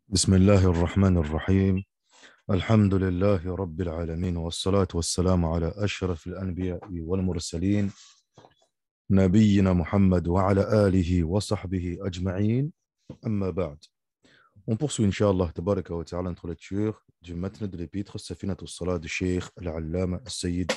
بسم الله الرحمن الرحيم. الحمد لله رب العالمين والصلاة والسلام على أشرف الأنبياء والمرسلين نبينا محمد وعلى آله وصحبه أجمعين. أما بعد. On poursuit, Inch'Allah, tabaraka wa ta'ala, notre lecture du matn de l'épître Safinat al-Salat du Cheikh al-Allama al-Sayyid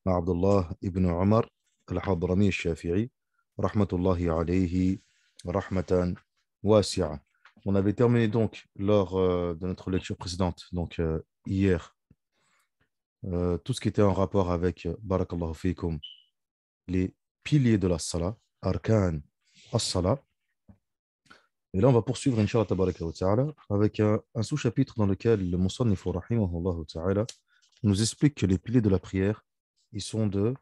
Abdullah ibn Umar al-Hadrami al-Shafi'i, rahmatullahi alayhi, rahmatan wasi'a. On avait terminé donc lors de notre lecture précédente, donc hier, tout ce qui était en rapport avec Barakallahu fikum, les piliers de la salat, arkan as-salat. Et là, on va poursuivre, Inch'Allah tabaraka wa ta'ala, avec un sous-chapitre dans lequel le Musannif rahimahullah ta'ala nous explique que les piliers de la prière, ils sont de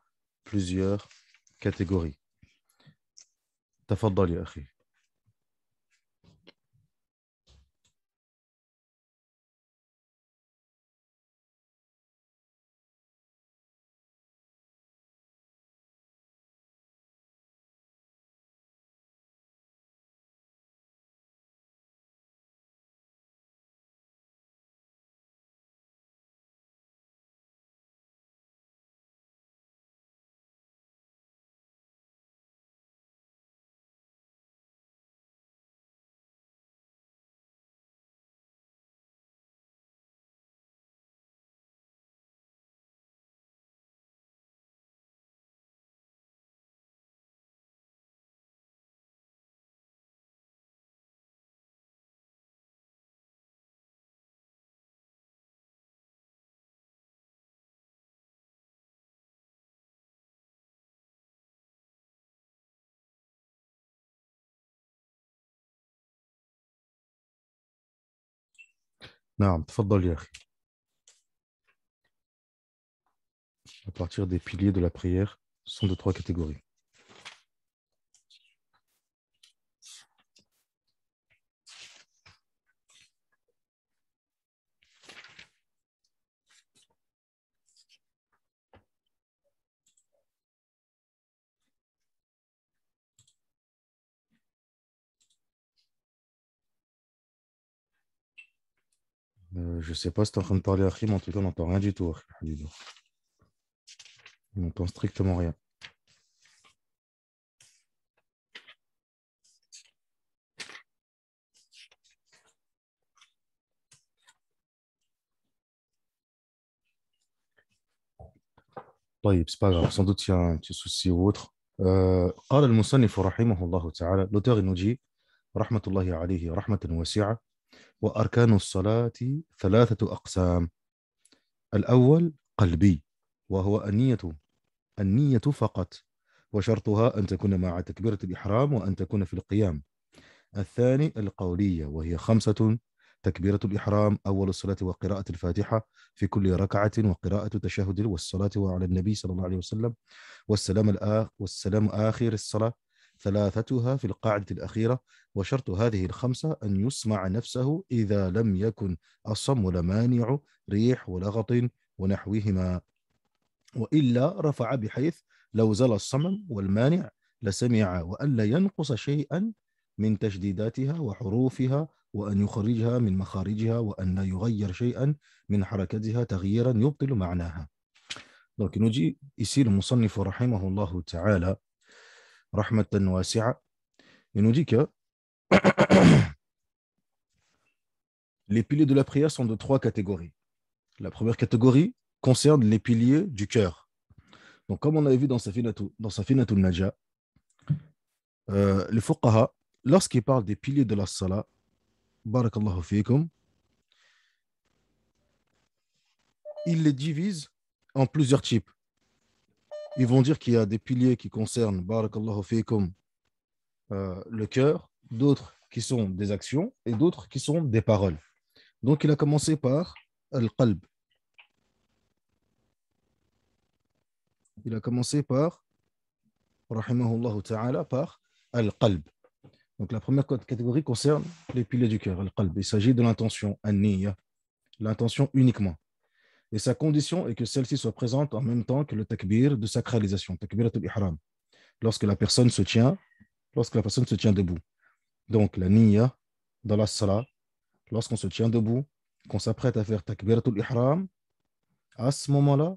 plusieurs catégories. Tafaddal ya akhi. Naam, tafaddal ya akhi. À partir des piliers de la prière, sont de trois catégories. Je ne sais pas si tu es en train de parler, Akhi, mais en tout cas, on n'entend rien du tout, Akhi, Habibou. On n'entend strictement rien. طيب, c'est pas grave, sans doute il y a un petit souci ou autre. قال المصنف رحمه الله تعالى, l'auteur il nous dit, رحمة الله عليه رحمة واسعة, وأركان الصلاة ثلاثة أقسام. الأول قلبي, وهو النية فقط, وشرطها أن تكون مع تكبيرة الإحرام وأن تكون في القيام. الثاني القولية, وهي خمسة: تكبيرة الإحرام، أول الصلاة وقراءة الفاتحة في كل ركعة، وقراءة تشهد والصلاة على النبي صلى الله عليه وسلم، والسلام آخر الصلاة، ثلاثتها في القاعدة الأخيرة. وشرط هذه الخمسة أن يسمع نفسه إذا لم يكن الصم ولا مانع ريح ولغط ونحوهما، وإلا رفع بحيث لو زال الصمم والمانع لسمع، وألا ينقص شيئا من تشديداتها وحروفها، وأن يخرجها من مخارجها، وأن لا يغير شيئا من حركتها تغييرا يبطل معناها. Donc il nous dit ici le Musannif rahimahullah ta'ala rahmatan wasi'a, il nous dit que les piliers de la prière sont de trois catégories. La première catégorie concerne les piliers du cœur. Donc comme on avait vu dans Safinatul Najah, les fuqaha, lorsqu'ils parlent des piliers de la salat, barakallahu fikum, ils les divisent en plusieurs types. Ils vont dire qu'il y a des piliers qui concernent, barakallahu fikum, le cœur, d'autres qui sont des actions et d'autres qui sont des paroles. Donc il a commencé par al-qalb. Il a commencé par, rahimahullah ta'ala, par al-qalb. Donc la première catégorie concerne les piliers du cœur, al-qalb. Il s'agit de l'intention, an-niyya, l'intention uniquement. Et sa condition est que celle-ci soit présente en même temps que le takbir de sacralisation, takbiratul ihram, lorsque la personne se tient debout. Donc la niyya dans la salat, lorsqu'on se tient debout, qu'on s'apprête à faire takbiratul ihram, à ce moment-là,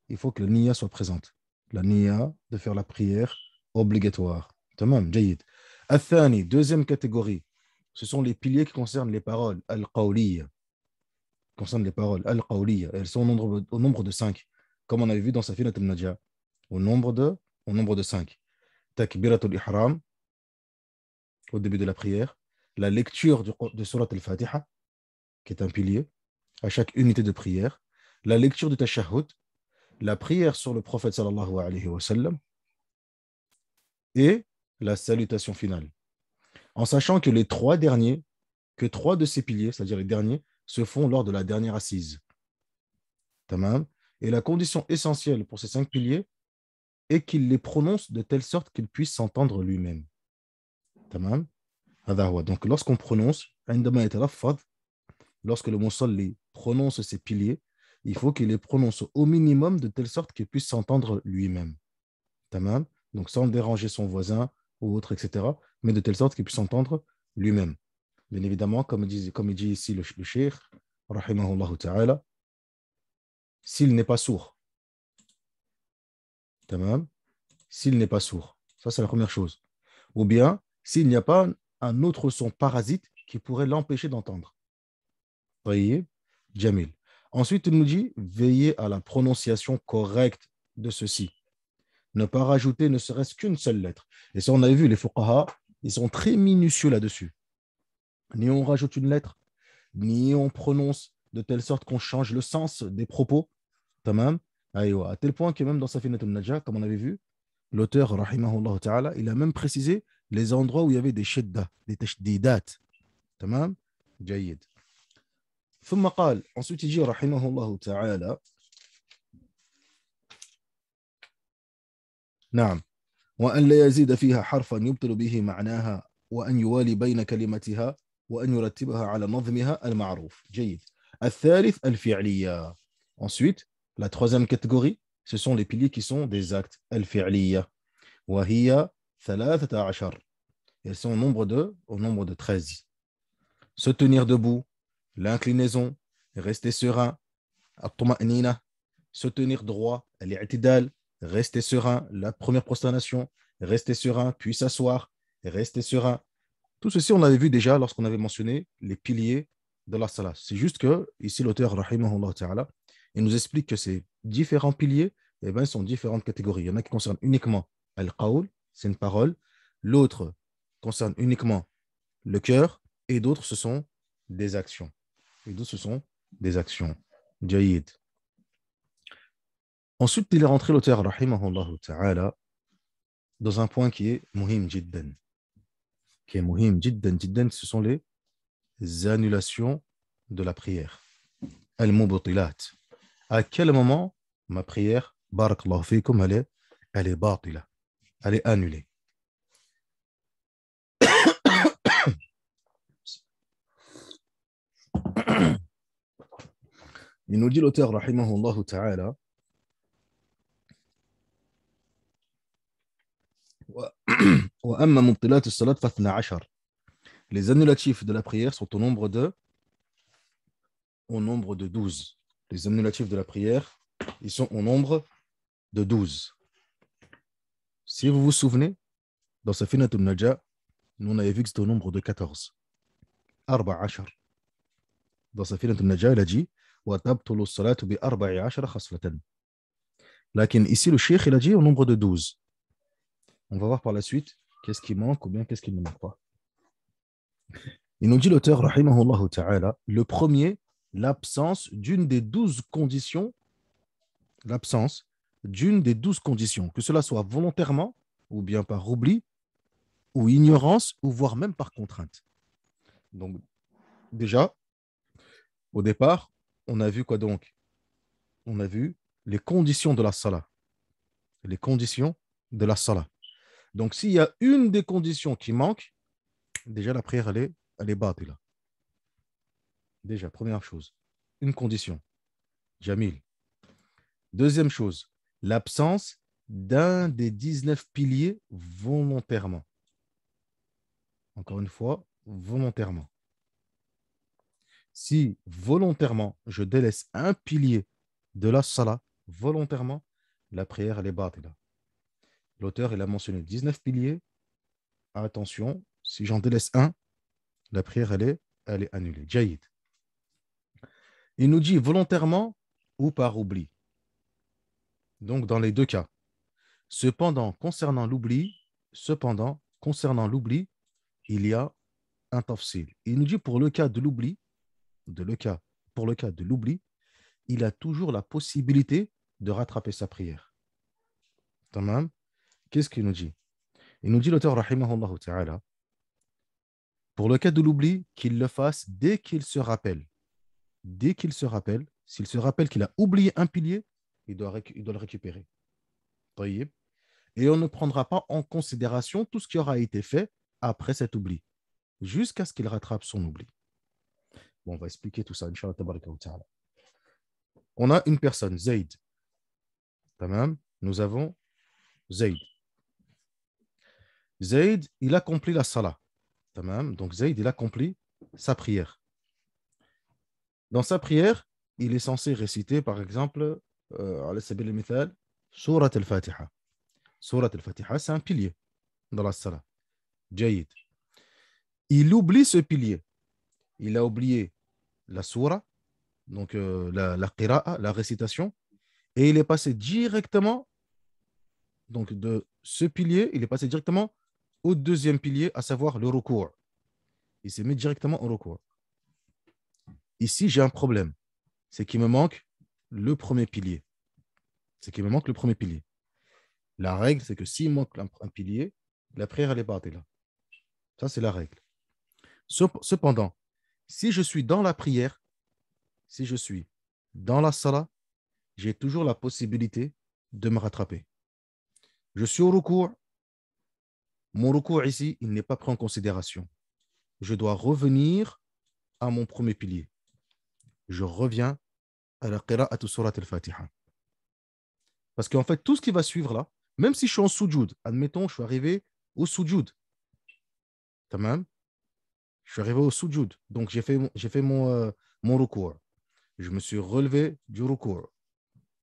il faut que la niya soit présente. La niya de faire la prière obligatoire. Tamam, jayyid. Athani, deuxième catégorie, ce sont les piliers qui concernent les paroles al-qawliya. Concernent les paroles al-qawliya. Elles sont au nombre de 5, comme on avait vu dans Safinat al-Najah. Au nombre de 5. Takbiratul ihram, au début de la prière. La lecture de Surat al-Fatiha, qui est un pilier, à chaque unité de prière. La lecture du tashahhud, la prière sur le prophète sallallahu alayhi wa sallam et la salutation finale. En sachant que les trois derniers, que trois de ces piliers, c'est-à-dire les derniers, se font lors de la dernière assise. Tamam. Et la condition essentielle pour ces 5 piliers est qu'il les prononce de telle sorte qu'il puisse s'entendre lui-même. Tamam. Donc lorsqu'on prononce, lorsque le musalli prononce ces piliers, il faut qu'il les prononce au minimum de telle sorte qu'il puisse s'entendre lui-même. Tamam. Donc sans déranger son voisin ou autre, etc. Mais de telle sorte qu'il puisse s'entendre lui-même. Bien évidemment, comme il dit ici le cheikh, rahimahullah ta'ala, s'il n'est pas sourd. Tamam. S'il n'est pas sourd. Ça, c'est la première chose. Ou bien, s'il n'y a pas un autre son parasite qui pourrait l'empêcher d'entendre. Voyez, Jamil. Ensuite, il nous dit, veillez à la prononciation correcte de ceci. Ne pas rajouter ne serait-ce qu'une seule lettre. Et ça, on a vu, les fuqaha, ils sont très minutieux là-dessus. Ni on rajoute une lettre, ni on prononce de telle sorte qu'on change le sens des propos. Tamam. À tel point que même dans Safinat al-Najah, comme on avait vu, l'auteur, rahimahullah ta'ala, il a même précisé les endroits où il y avait des shidda, des tashdidat. Tamam. Jayyid. ثم قال, ensuite il dit, rahimahullah ta'ala, نعم, وأن لا يزيد فيها حرفا يبطل به معناها وأن يوالي بين كلمتها وأن يرتبها على نظمها المعروف. جيد. الثالث الفعلية. Ensuite, la troisième catégorie, ce sont les piliers qui sont des actes. الفعلية. وهي 13. Elles sont au nombre de 13. Se tenir debout, l'inclinaison, rester serein, الطمأنينة, se tenir droit, الاعتدال, rester serein, la première prosternation, rester serein, puis s'asseoir, rester serein. Tout ceci, on l'avait vu déjà lorsqu'on avait mentionné les piliers de la salat. C'est juste que, ici, l'auteur, rahimahullah ta'ala, il nous explique que ces différents piliers, eh bien, sont différentes catégories. Il y en a qui concernent uniquement al-qawl, c'est une parole. L'autre concerne uniquement le cœur. Et d'autres, ce sont des actions. Jayyid. Ensuite, il est rentré l'auteur, rahimahullah ta'ala, dans un point qui est muhim jiddan. Ce sont les annulations de la prière. Al-mubtilat. À quel moment ma prière, barakallahu fikum, elle est batila, elle est annulée. Il nous dit l'auteur, rahimahullah ta'ala, وأما مبطلات الصلاة فاثنى عشر. Les annulatifs de la prière sont au nombre de 12. Les annulatifs de la prière, ils sont au nombre de 12. Si vous vous souvenez, dans Safinat al-Najah, nous on avait vu que c'était au nombre de 14. Arba ashar. Dans Safinat al-Najah, il a dit وَتَبْطُلُ الصَّلَاةُ بِأَرْبَعِ عَشَرَ خَصْلَةً. Lakin ici, le cheikh, il a dit au nombre de 12. On va voir par la suite qu'est-ce qui manque ou bien qu'est-ce qui ne manque pas. Il nous dit l'auteur, rahimahullah ta'ala, le premier, l'absence d'une des 12 conditions, que cela soit volontairement ou bien par oubli ou ignorance ou voire même par contrainte. Donc, déjà, au départ, on a vu quoi donc? On a vu les conditions de la salat. Les conditions de la salat. Donc, s'il y a une des conditions qui manque, déjà la prière, elle est batila. Déjà, première chose, une condition. Jamil. Deuxième chose, l'absence d'un des 19 piliers volontairement. Encore une fois, volontairement. Si volontairement, je délaisse un pilier de la salat, volontairement, la prière, elle est batila. L'auteur, il a mentionné 19 piliers. Attention, si j'en délaisse un, la prière, elle est annulée. Jaïd. Il nous dit volontairement ou par oubli. Donc, dans les deux cas. Cependant, concernant l'oubli, il y a un tafsil. Il nous dit pour le cas de l'oubli, pour le cas de l'oubli, il a toujours la possibilité de rattraper sa prière. Tamam. Qu'est-ce qu'il nous dit? Il nous dit l'auteur rahimahullah ta'ala, pour le cas de l'oubli, qu'il le fasse dès qu'il se rappelle. Dès qu'il se rappelle, s'il se rappelle qu'il a oublié un pilier, il doit le récupérer. Taïb. Et on ne prendra pas en considération tout ce qui aura été fait après cet oubli, jusqu'à ce qu'il rattrape son oubli. Bon, on va expliquer tout ça, Inch'Allah tabaraka wa ta'ala. On a une personne, Zayd. Tamam. Nous avons Zayd. Zayd, il accomplit la salah. Tamam. Donc Zayd, il accomplit sa prière. Dans sa prière, il est censé réciter, par exemple, ala sabil al-mithal, Surat al-Fatiha. Surat al-Fatiha, c'est un pilier dans la salah. Jayyid. Il oublie ce pilier. Il a oublié la surah, donc la qira'a, la récitation, et il est passé directement, donc de ce pilier, il est passé directement au deuxième pilier, à savoir le ruku'. Il s'est mis directement au ruku'. Ici, j'ai un problème. C'est qu'il me manque le premier pilier. La règle, c'est que s'il manque un pilier, la prière, elle est batila. Ça, c'est la règle. Cependant, si je suis dans la prière, si je suis dans la salah, j'ai toujours la possibilité de me rattraper. Je suis au ruku'. Mon ruku' ici, il n'est pas pris en considération. Je dois revenir à mon premier pilier. Je reviens à la qira'atu surat al-Fatiha. Parce qu'en fait, tout ce qui va suivre là, même si je suis en sujoud, admettons, je suis arrivé au sujoud. Tamam. Je suis arrivé au sujoud. Donc, j'ai fait mon ruku'. Je me suis relevé du ruku'.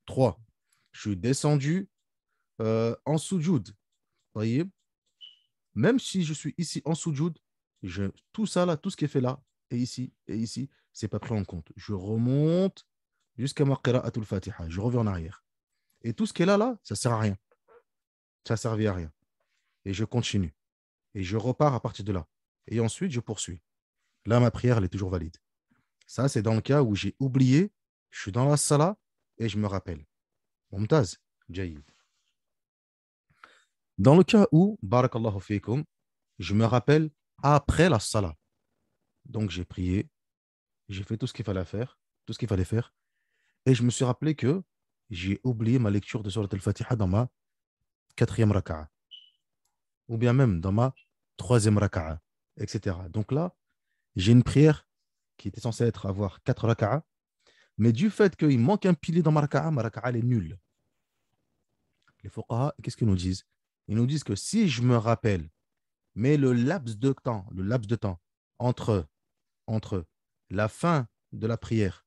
3. Je suis descendu en sujoud. Voyez? Même si je suis ici en sujoud, tout ça là, tout ce qui est fait là, et ici, c'est pas pris en compte. Je remonte jusqu'à ma qira'atul Fatiha. Je reviens en arrière. Et tout ce qui est là, ça sert à rien. Ça ne servait à rien. Et je continue. Et je repars à partir de là. Et ensuite, je poursuis. Là, ma prière, elle est toujours valide. Ça, c'est dans le cas où j'ai oublié, je suis dans la salah et je me rappelle. Mumtaz, Jayyid. Dans le cas où, barakallahu fikum, je me rappelle après la salah. Donc, j'ai prié, j'ai fait tout ce qu'il fallait faire, et je me suis rappelé que j'ai oublié ma lecture de Surat al-Fatiha dans ma 4e raka'a, ou bien même dans ma 3e raka'a, etc. Donc là, j'ai une prière qui était censée avoir 4 raka'a, mais du fait qu'il manque un pilier dans ma raka'a, elle est nulle. Les fuqaha, qu'est-ce qu'ils nous disent? Ils nous disent que si je me rappelle, mais le laps de temps entre, entre la fin de la prière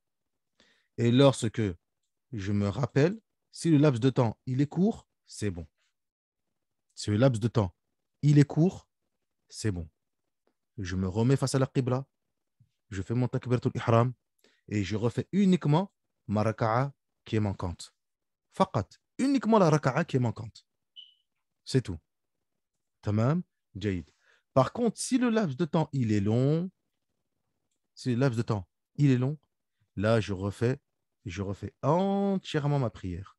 et lorsque je me rappelle, si le laps de temps il est court, c'est bon. Si le laps de temps il est court, c'est bon. Je me remets face à la qibla, je fais mon takbiratul ihram et je refais uniquement ma raka'a qui est manquante. Faqat, uniquement la raka'a qui est manquante. C'est tout. Tamam, jayyid. Par contre, si le laps de temps il est long, là je refais entièrement ma prière.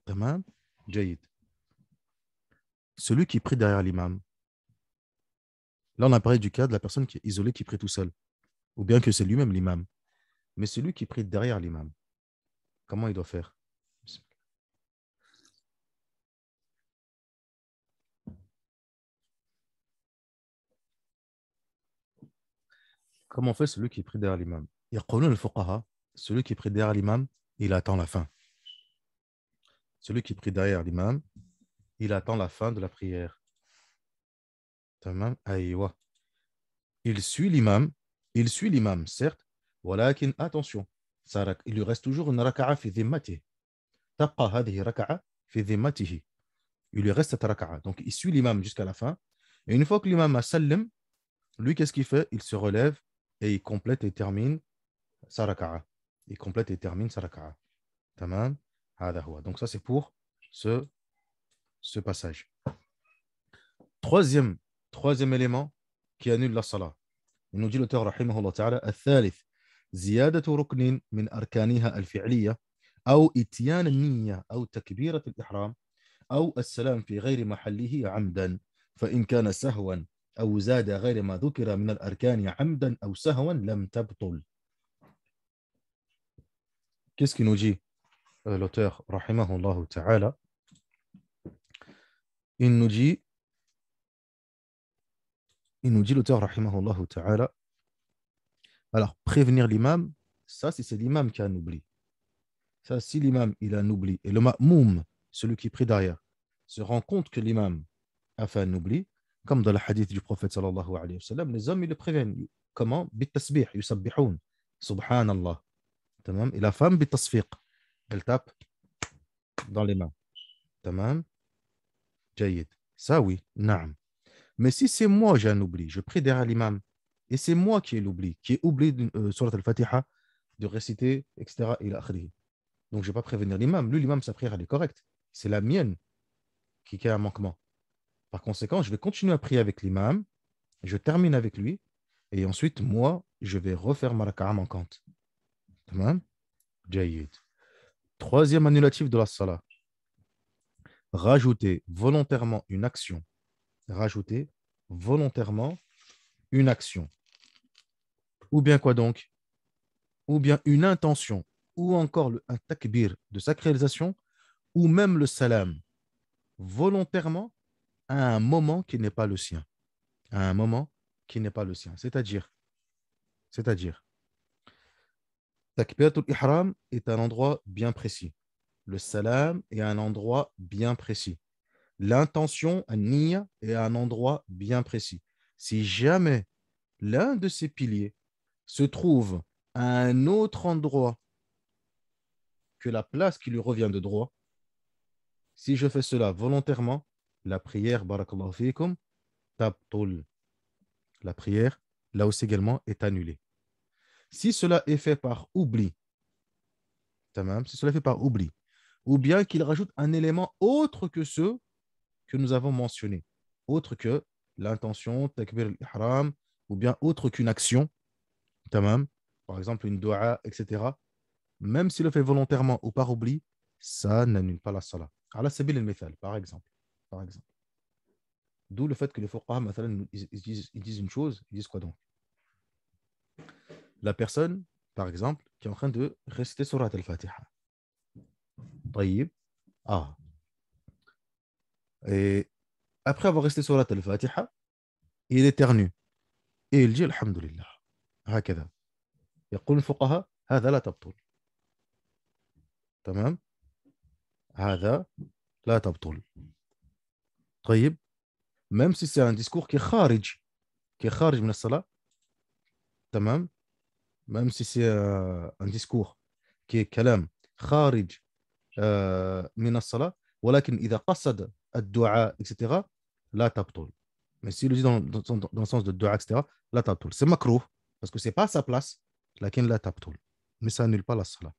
Tamam, jayyid. Celui qui prie derrière l'imam. Là, on a parlé du cas de la personne qui est isolée, qui prie tout seul. Ou bien que c'est lui-même l'imam. Mais celui qui prie derrière l'imam, comment il doit faire? Comment fait celui qui prie derrière l'imam? Yaqulun al-fuqaha, celui qui prie derrière l'imam, il attend la fin. Celui qui prie derrière l'imam, il attend la fin de la prière. Tamam, aïwa. il suit l'imam, certes, ولكن attention, il lui reste toujours une raka'a في ذمته. تبقى هذه ركعة في ذمته. Il lui reste cette raka'a. Donc, il suit l'imam jusqu'à la fin. Et une fois que l'imam a sallim, lui, qu'est-ce qu'il fait? Il se relève et il complète et termine sa raka'a. Il complète et termine sa raka'a. Tamam. Donc, ça, c'est pour ce passage. Troisième élément qui annule la salat. Il nous dit l'auteur, rahimahullah ta'ala, الثالث زيادة ركن من أركانها الفعلية أو إتيان النية أو تكبيرة الإحرام أو السلام في غير محله عمدا فإن كان سهوا أو زاد غير ما ذكر من الأركان عمدا أو سهوا لم تبطل. Qu'est-ce qu'il nous dit l'auteur, rahimahullah ta'ala? Il nous dit l'auteur, rahimahullah ta'ala, alors prévenir l'imam, ça c'est l'imam qui a un oubli. Ça, si l'imam il a un oubli et le ma'moum, celui qui prie derrière, se rend compte que l'imam a fait un oubli, comme dans le hadith du prophète sallallahu alayhi wa sallam, les hommes ils le préviennent. Comment? Bit-tasbih, yusabbihoun, subhanallah. Tamam. Et la femme, bit-tasfiq, elle tape dans les mains. Tamam. Jayid. Ça oui, naam. Mais si c'est moi j'ai un oubli, je prie derrière l'imam, et c'est moi qui ai l'oubli, qui ai oublié surat al-Fatiha, de réciter, etc. ila akhirih. Donc, je ne vais pas prévenir l'imam. Lui, l'imam, sa prière, elle est correcte. C'est la mienne qui a un manquement. Par conséquent, je vais continuer à prier avec l'imam. Je termine avec lui. Et ensuite, moi, je vais refaire ma raka'a manquante. Tamam? Jayyid. Troisième annulatif de la salat. Rajouter volontairement une action. Rajouter volontairement une action. Ou bien quoi donc? Ou bien une intention. Ou encore un takbir de sacralisation. Ou même le salam. Volontairement à un moment qui n'est pas le sien. À un moment qui n'est pas le sien. C'est-à-dire, Takbiratul Ihram est un endroit bien précis. Le salam est un endroit bien précis. L'intention, an-niyya, est un endroit bien précis. Si jamais l'un de ces piliers se trouve à un autre endroit que la place qui lui revient de droit, si je fais cela volontairement, la prière, barakallahu fikum, tabtul. La prière, là aussi également, est annulée. Si cela est fait par oubli, si cela est fait par oubli, ou bien qu'il rajoute un élément autre que ceux que nous avons mentionnés, autre que l'intention, takbir al-ihram, ou bien autre qu'une action, par exemple une dua, etc., même s'il le fait volontairement ou par oubli, ça n'annule pas la salat. Ala sabil al-mithal, par exemple. D'où le fait que les fuqaha, ils disent une chose, ils disent quoi donc? La personne, par exemple, qui est en train de réciter surat al-Fatiha. طيب. Ah. Et après avoir récité surat al-Fatiha, il éternue. Et il dit Alhamdulillah. هكذا. يقول الفقهاء هذا لا تبطل. تمام؟ هذا لا تبطل. طيب. Même si c'est un discours qui est kharij من الصلاة. تمام؟ Même si c'est un discours qui est كلام خارج من الصلاة ولكن إذا قصد الدعاء etc. لا تبطل. Mais s'il le dit dans le sens de dua, etc., la tabtoul. C'est makrouh, parce que ce n'est pas à sa place, lakin la tabtoul. Mais ça annule pas la salat.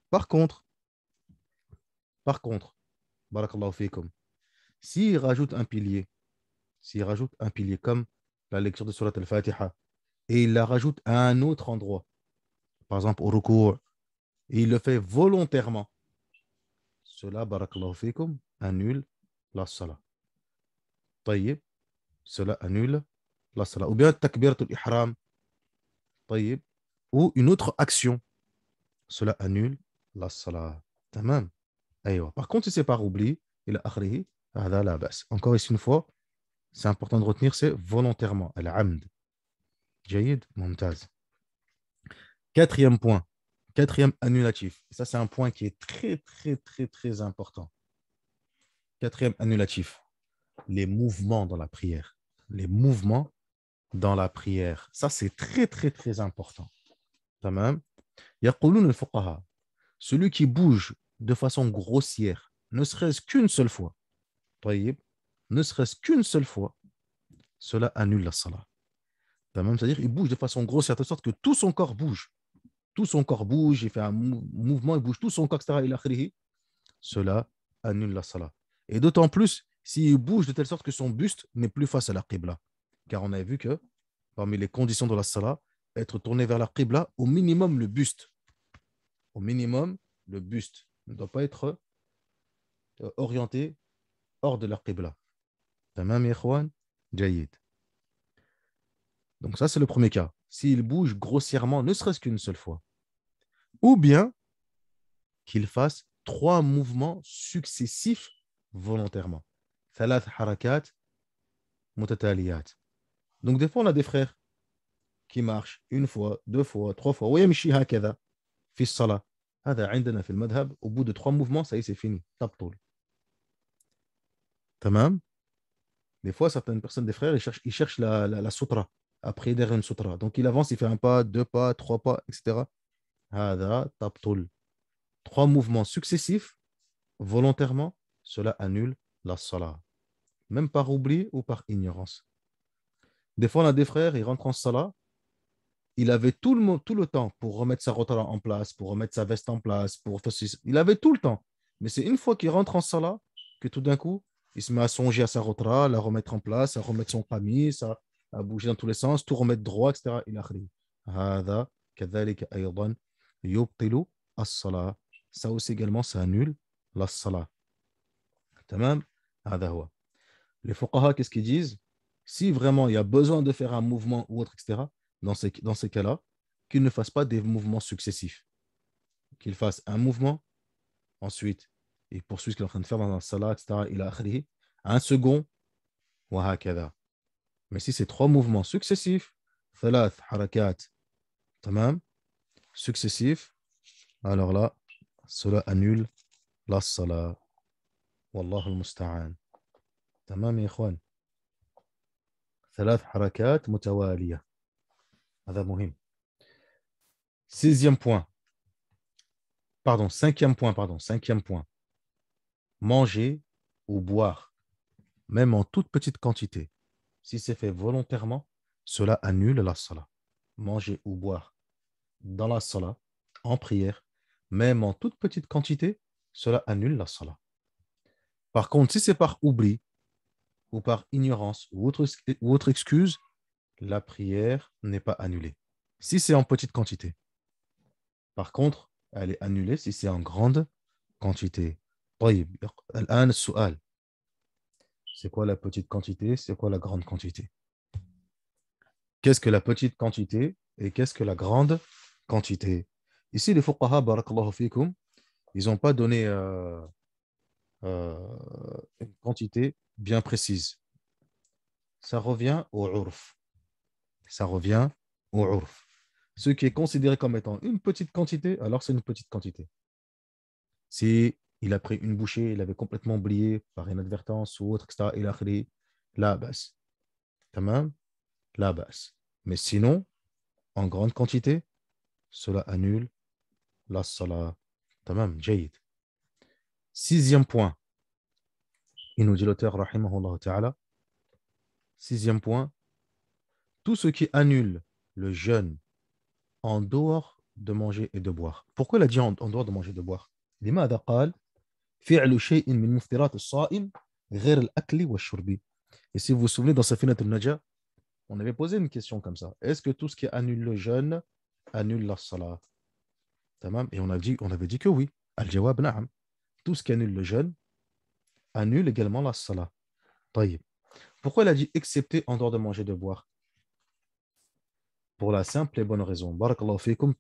Par contre, barakallahu fikum, s'il rajoute un pilier comme la lecture de surat al-Fatiha, et il la rajoute à un autre endroit, par exemple au rukou', et il le fait volontairement, cela, barakallahu fikum, annule la salat. طيب, cela annule la salat. Ou bien takbiratul ihram, طيب, ou une autre action, cela annule la salat. Tamam. Aywa. Par contre, si c'est par oubli, il a akhrihi, hada la bas. Encore ici une fois, c'est important de retenir, c'est volontairement, al-amd. Jayid, mumtaz. Quatrième point, quatrième annulatif. Et ça, c'est un point qui est très, très, très, très important. Quatrième annulatif, les mouvements dans la prière. Les mouvements dans la prière. Ça, c'est très, très, très important. Tamam. يقولون الفقهاء, celui qui bouge de façon grossière, ne serait-ce qu'une seule fois, طيب, ne serait-ce qu'une seule fois, cela annule la salat. Tamam, c'est-à-dire il bouge de façon grossière, de sorte que tout son corps bouge. Tout son corps bouge, il fait un mouvement, il bouge tout son corps, etc. Cela annule la salat. Et d'autant plus s'il bouge de telle sorte que son buste n'est plus face à la qibla. Car on a vu que parmi les conditions de la salat, être tourné vers la qibla, au minimum le buste. Au minimum, le buste ne doit pas être orienté hors de la qibla. Tamam, ikhwan? Jayid. Donc ça, c'est le premier cas. S'il bouge grossièrement, ne serait-ce qu'une seule fois. Ou bien qu'il fasse 3 mouvements successifs volontairement. ثلاث حركات متتاليات. Donc des fois, on a des frères qui marchent une fois, deux fois, trois fois. ويمشي هكذا في الصلاة. هذا عندنا في المذهب. Au bout de 3 mouvements, ça y est, c'est fini. تبطل. تمام. Des fois, certaines personnes, des frères, ils cherchent la sutra. Après, derrière une sutra. Donc, il avance, il fait un pas, deux pas, trois pas, etc. هذا تبطل. 3 mouvements successifs, volontairement, cela annule la salat. Même par oubli ou par ignorance. Des fois, on a des frères, ils rentrent en salat, il avait tout le temps pour remettre sa rotara en place, pour remettre sa veste en place, pour faire ceci. Il avait tout le temps. Mais c'est une fois qu'il rentre en salat que tout d'un coup, il se met à songer à sa rotara, à la remettre en place, à remettre son qamis, à bouger dans tous les sens, tout remettre droit, etc. Il a هذا كذلك أيضا يبطل الصلاة. Ça aussi également, ça annule la salat. تمام. هذا هو. Les fuqaha, qu'est-ce qu'ils disent? Si vraiment il y a besoin de faire un mouvement ou autre, etc., dans ces cas-là, qu'il ne fasse pas des mouvements successifs. Qu'il fasse un mouvement, ensuite, il poursuit ce qu'il est en train de faire dans un salat, etc., il a akhrihi, un second, wa hakada. Mais si c'est 3 mouvements successifs, thalath harakat, tamam, successifs, alors là, cela annule la salat. Wallahu al-musta'an. Tamam, ya ikhwan. ثلاث حركات متوالية. هذا مهم. Sixième point. Pardon, cinquième point. Manger ou boire, même en toute petite quantité. Si c'est fait volontairement, cela annule la salat. Manger ou boire dans la salat, en prière, même en toute petite quantité, cela annule la salat. Par contre, si c'est par oubli ou par ignorance ou autre excuse, la prière n'est pas annulée. Si c'est en petite quantité. Par contre, elle est annulée si c'est en grande quantité. طيب الآن السؤال. C'est quoi la petite quantité? C'est quoi la grande quantité? Qu'est-ce que la petite quantité et qu'est-ce que la grande quantité? Ici, les fuqaha, barakallahu fikum, ils n'ont pas donné une quantité bien précise. Ça revient au urf. Ça revient au urf. Ce qui est considéré comme étant une petite quantité, alors c'est une petite quantité. Si il a pris une bouchée, il avait complètement oublié par inadvertance ou autre, etc., il a pris la basse. Tamam, la basse. Mais sinon, en grande quantité, cela annule la salat. Tamam, jayid. Sixième point. Il nous dit l'auteur, rahimahullah ta'ala. Sixième point. Tout ce qui annule le jeûne en dehors de manger et de boire. Pourquoi il a dit en dehors de manger et de boire? لماذا قال فعل شيء من مفطرات الصائم غير الأكل والشرب. Et si vous vous souvenez, dans Safinat al-Najah, on avait posé une question comme ça. Est-ce que tout ce qui annule le jeûne annule la salat? Tamam. Et on avait dit que oui. Al-jawab, na'am. Tout ce qui annule le jeûne annule également la salat. طيب. Pourquoi il a dit excepté en dehors de manger et de boire? Pour la simple et bonne raison. Barakallahu fikum.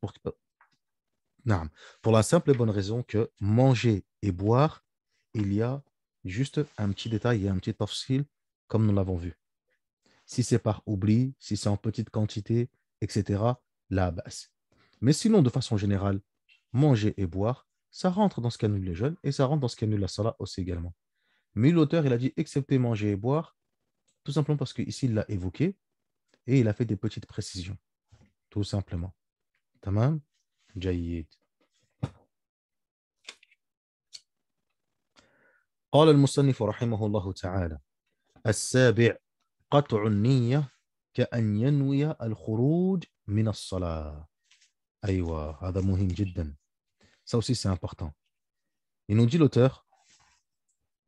نعم. Pour la simple et bonne raison que manger et boire, il y a juste un petit détail et un petit tafsil, comme nous l'avons vu. Si c'est par oubli, si c'est en petite quantité, etc., la base. Mais sinon, de façon générale, manger et boire, ça rentre dans ce qu'annule le jeûne et ça rentre dans ce qu'annule la salat aussi également. Mais l'auteur, il a dit excepté manger et boire, tout simplement parce qu'ici, il l'a évoqué. et il a fait des petites précisions, tout simplement. Tamam? جيد. قال المصنف رحمه الله تعالى السابع قطع النية كأن ينوي الخروج من الصلاة. أيوة هذا مهم جدا. Ça aussi c'est important. Il nous dit l'auteur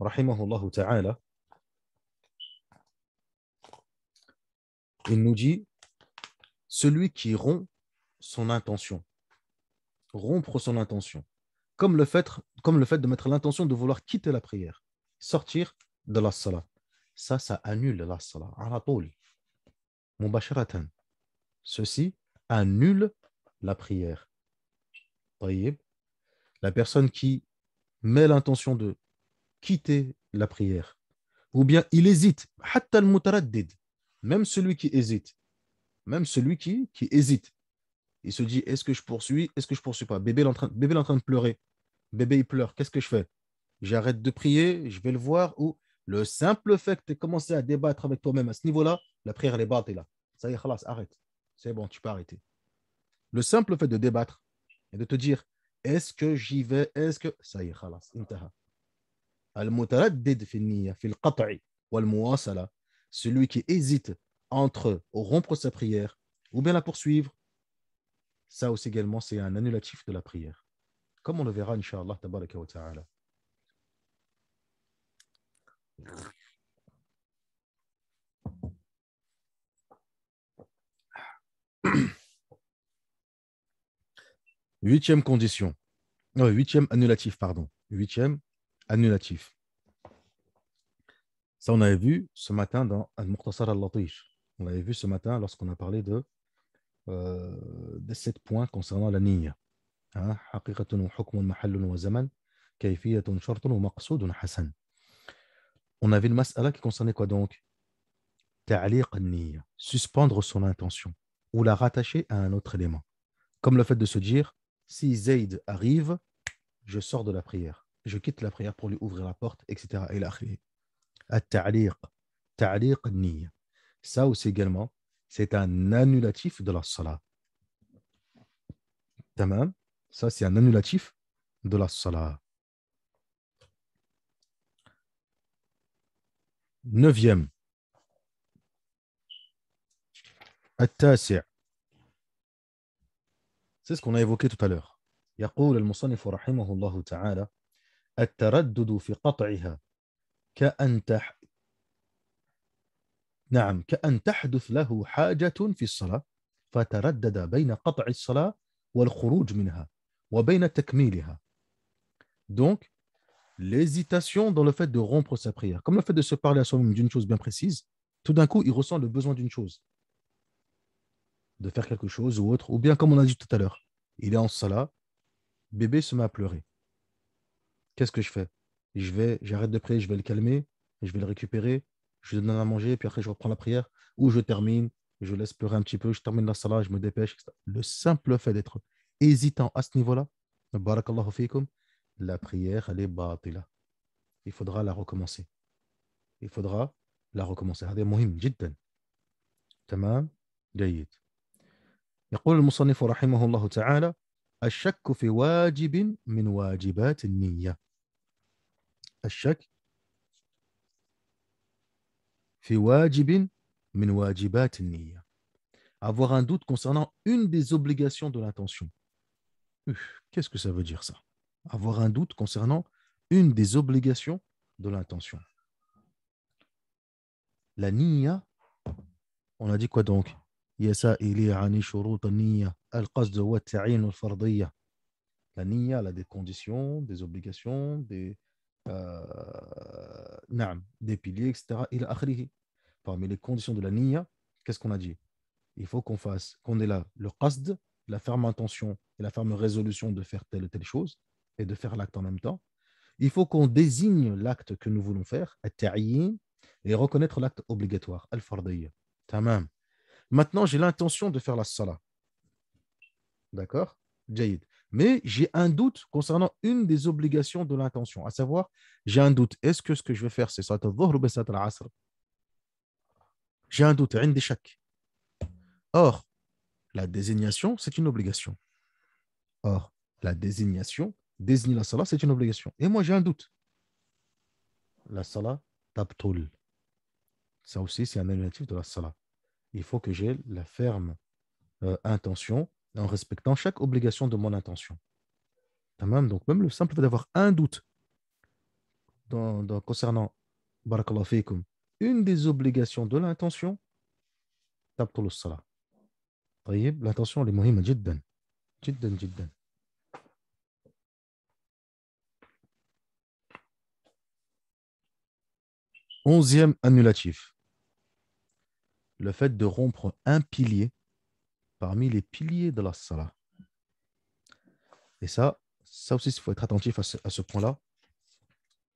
رحمه الله تعالى, il nous dit celui qui rompt son intention, rompre son intention, comme le fait de mettre l'intention de vouloir quitter la prière, sortir de la salat. Ça annule la salat. Ala toul, mubasharatan. Ceci annule la prière. طيب. La personne qui met l'intention de quitter la prière, ou bien il hésite, hatta al-mutaraddid, même celui qui hésite, il se dit, est-ce que je poursuis, est-ce que je poursuis pas? Bébé est en train de pleurer. Bébé, il pleure. Qu'est-ce que je fais? J'arrête de prier, je vais le voir, ou le simple fait que tu aies commencé à débattre avec toi-même à ce niveau-là, la prière, elle est battue là. Ça y est, khalas, arrête. C'est bon, tu peux arrêter. Le simple fait de débattre et de te dire, est-ce que j'y vais? Est-ce que... Ça y est, khalas, intaha. Al-mutaraddid fi niyya, fi al-qat'i wal-muwasala, celui qui hésite entre rompre sa prière ou bien la poursuivre, ça aussi également, c'est un annulatif de la prière. Comme on le verra, Inch'Allah, tabaraka wa ta'ala. Huitième condition. Huitième annulatif, pardon. Huitième annulatif. Ça, on avait vu ce matin dans Al-Muqtasar al-Latish. On l'avait vu ce matin lorsqu'on a parlé de 7 points concernant la niyya. حقيقة وحكم محل وزمن كيفية شرط ومقصود حسن. On avait une mas'ala qui concernait quoi donc? Ta'liq an-niyya, suspendre son intention ou la rattacher à un autre élément. Comme le fait de se dire, si Zayd arrive, je sors de la prière. Je quitte la prière pour lui ouvrir la porte, etc. At-ta'liq, ta'liq an-niyya. Ça aussi également, c'est un annulatif de la salat. Tamam? Ça, c'est un annulatif de la salat. Neuvième. At-tasi'. C'est ce qu'on a évoqué tout à l'heure. يقول المصنف رحمه الله تعالى التردد في قطعها كأن تحدث له حاجة في الصلاة فتردد بين قطع الصلاة والخروج منها وبين تكميلها. Donc, l'hésitation dans le fait de rompre sa prière, comme le fait de se parler à soi-même d'une chose bien précise, tout d'un coup, il ressent le besoin d'une chose, de faire quelque chose ou autre, ou bien comme on a dit tout à l'heure, il est en salat, bébé se met à pleurer. Qu'est-ce que je fais? J'arrête de prier, je vais le calmer, je vais le récupérer, je lui donne à manger, puis après je reprends la prière, ou je termine, je laisse pleurer un petit peu, je termine la salat, je me dépêche, etc. Le simple fait d'être hésitant à ce niveau-là, barakallahu fikum, la prière, elle est batila. Il faudra la recommencer. هذا مهم جدا. تمام؟ جيد. يقول المصنف رحمه الله تعالى الشك في واجب من واجبات النية. الشك في واجب من واجبات النية. Avoir un doute concernant une des obligations de l'intention. Qu'est-ce que ça veut dire ça? Avoir un doute concernant une des obligations de l'intention. La niyya, on a dit quoi donc? يسائلي عن شروط النية القصد والتعيين والفرضية. La niyya, elle a des conditions, des obligations, des piliers, etc. إلى آخره. Parmi les conditions de la niyya, qu'est-ce qu'on a dit? Il faut qu'on ait là le qasd, la ferme intention et la ferme résolution de faire telle ou telle chose et de faire l'acte en même temps. Il faut qu'on désigne l'acte que nous voulons faire, at-ta'yin, et reconnaître l'acte obligatoire, al-fardiyya. Tamam. Maintenant, j'ai l'intention de faire la salat. D'accord? Jaïd. Mais j'ai un doute concernant une des obligations de l'intention, à savoir, j'ai un doute. Est-ce que ce que je vais faire, c'est salat al-dhuhr ou salat al-asr? J'ai un doute, عندي شك. Or, la désignation, c'est une obligation. Or, la désignation, désigner la salat, c'est une obligation. Et moi, j'ai un doute. La salat, tabtoul. Ça aussi, c'est un annulatif de la salat. Il faut que j'ai la ferme intention en respectant chaque obligation de mon intention. Donc, même le simple fait d'avoir un doute concernant barakallahu fikum, une des obligations de l'intention, tabtoul salat. L'intention, elle est muhimma jiddan. Jiddan, jiddan. 11e annulatif. Le fait de rompre un pilier parmi les piliers de la salat. Et ça aussi, il faut être attentif à ce point-là,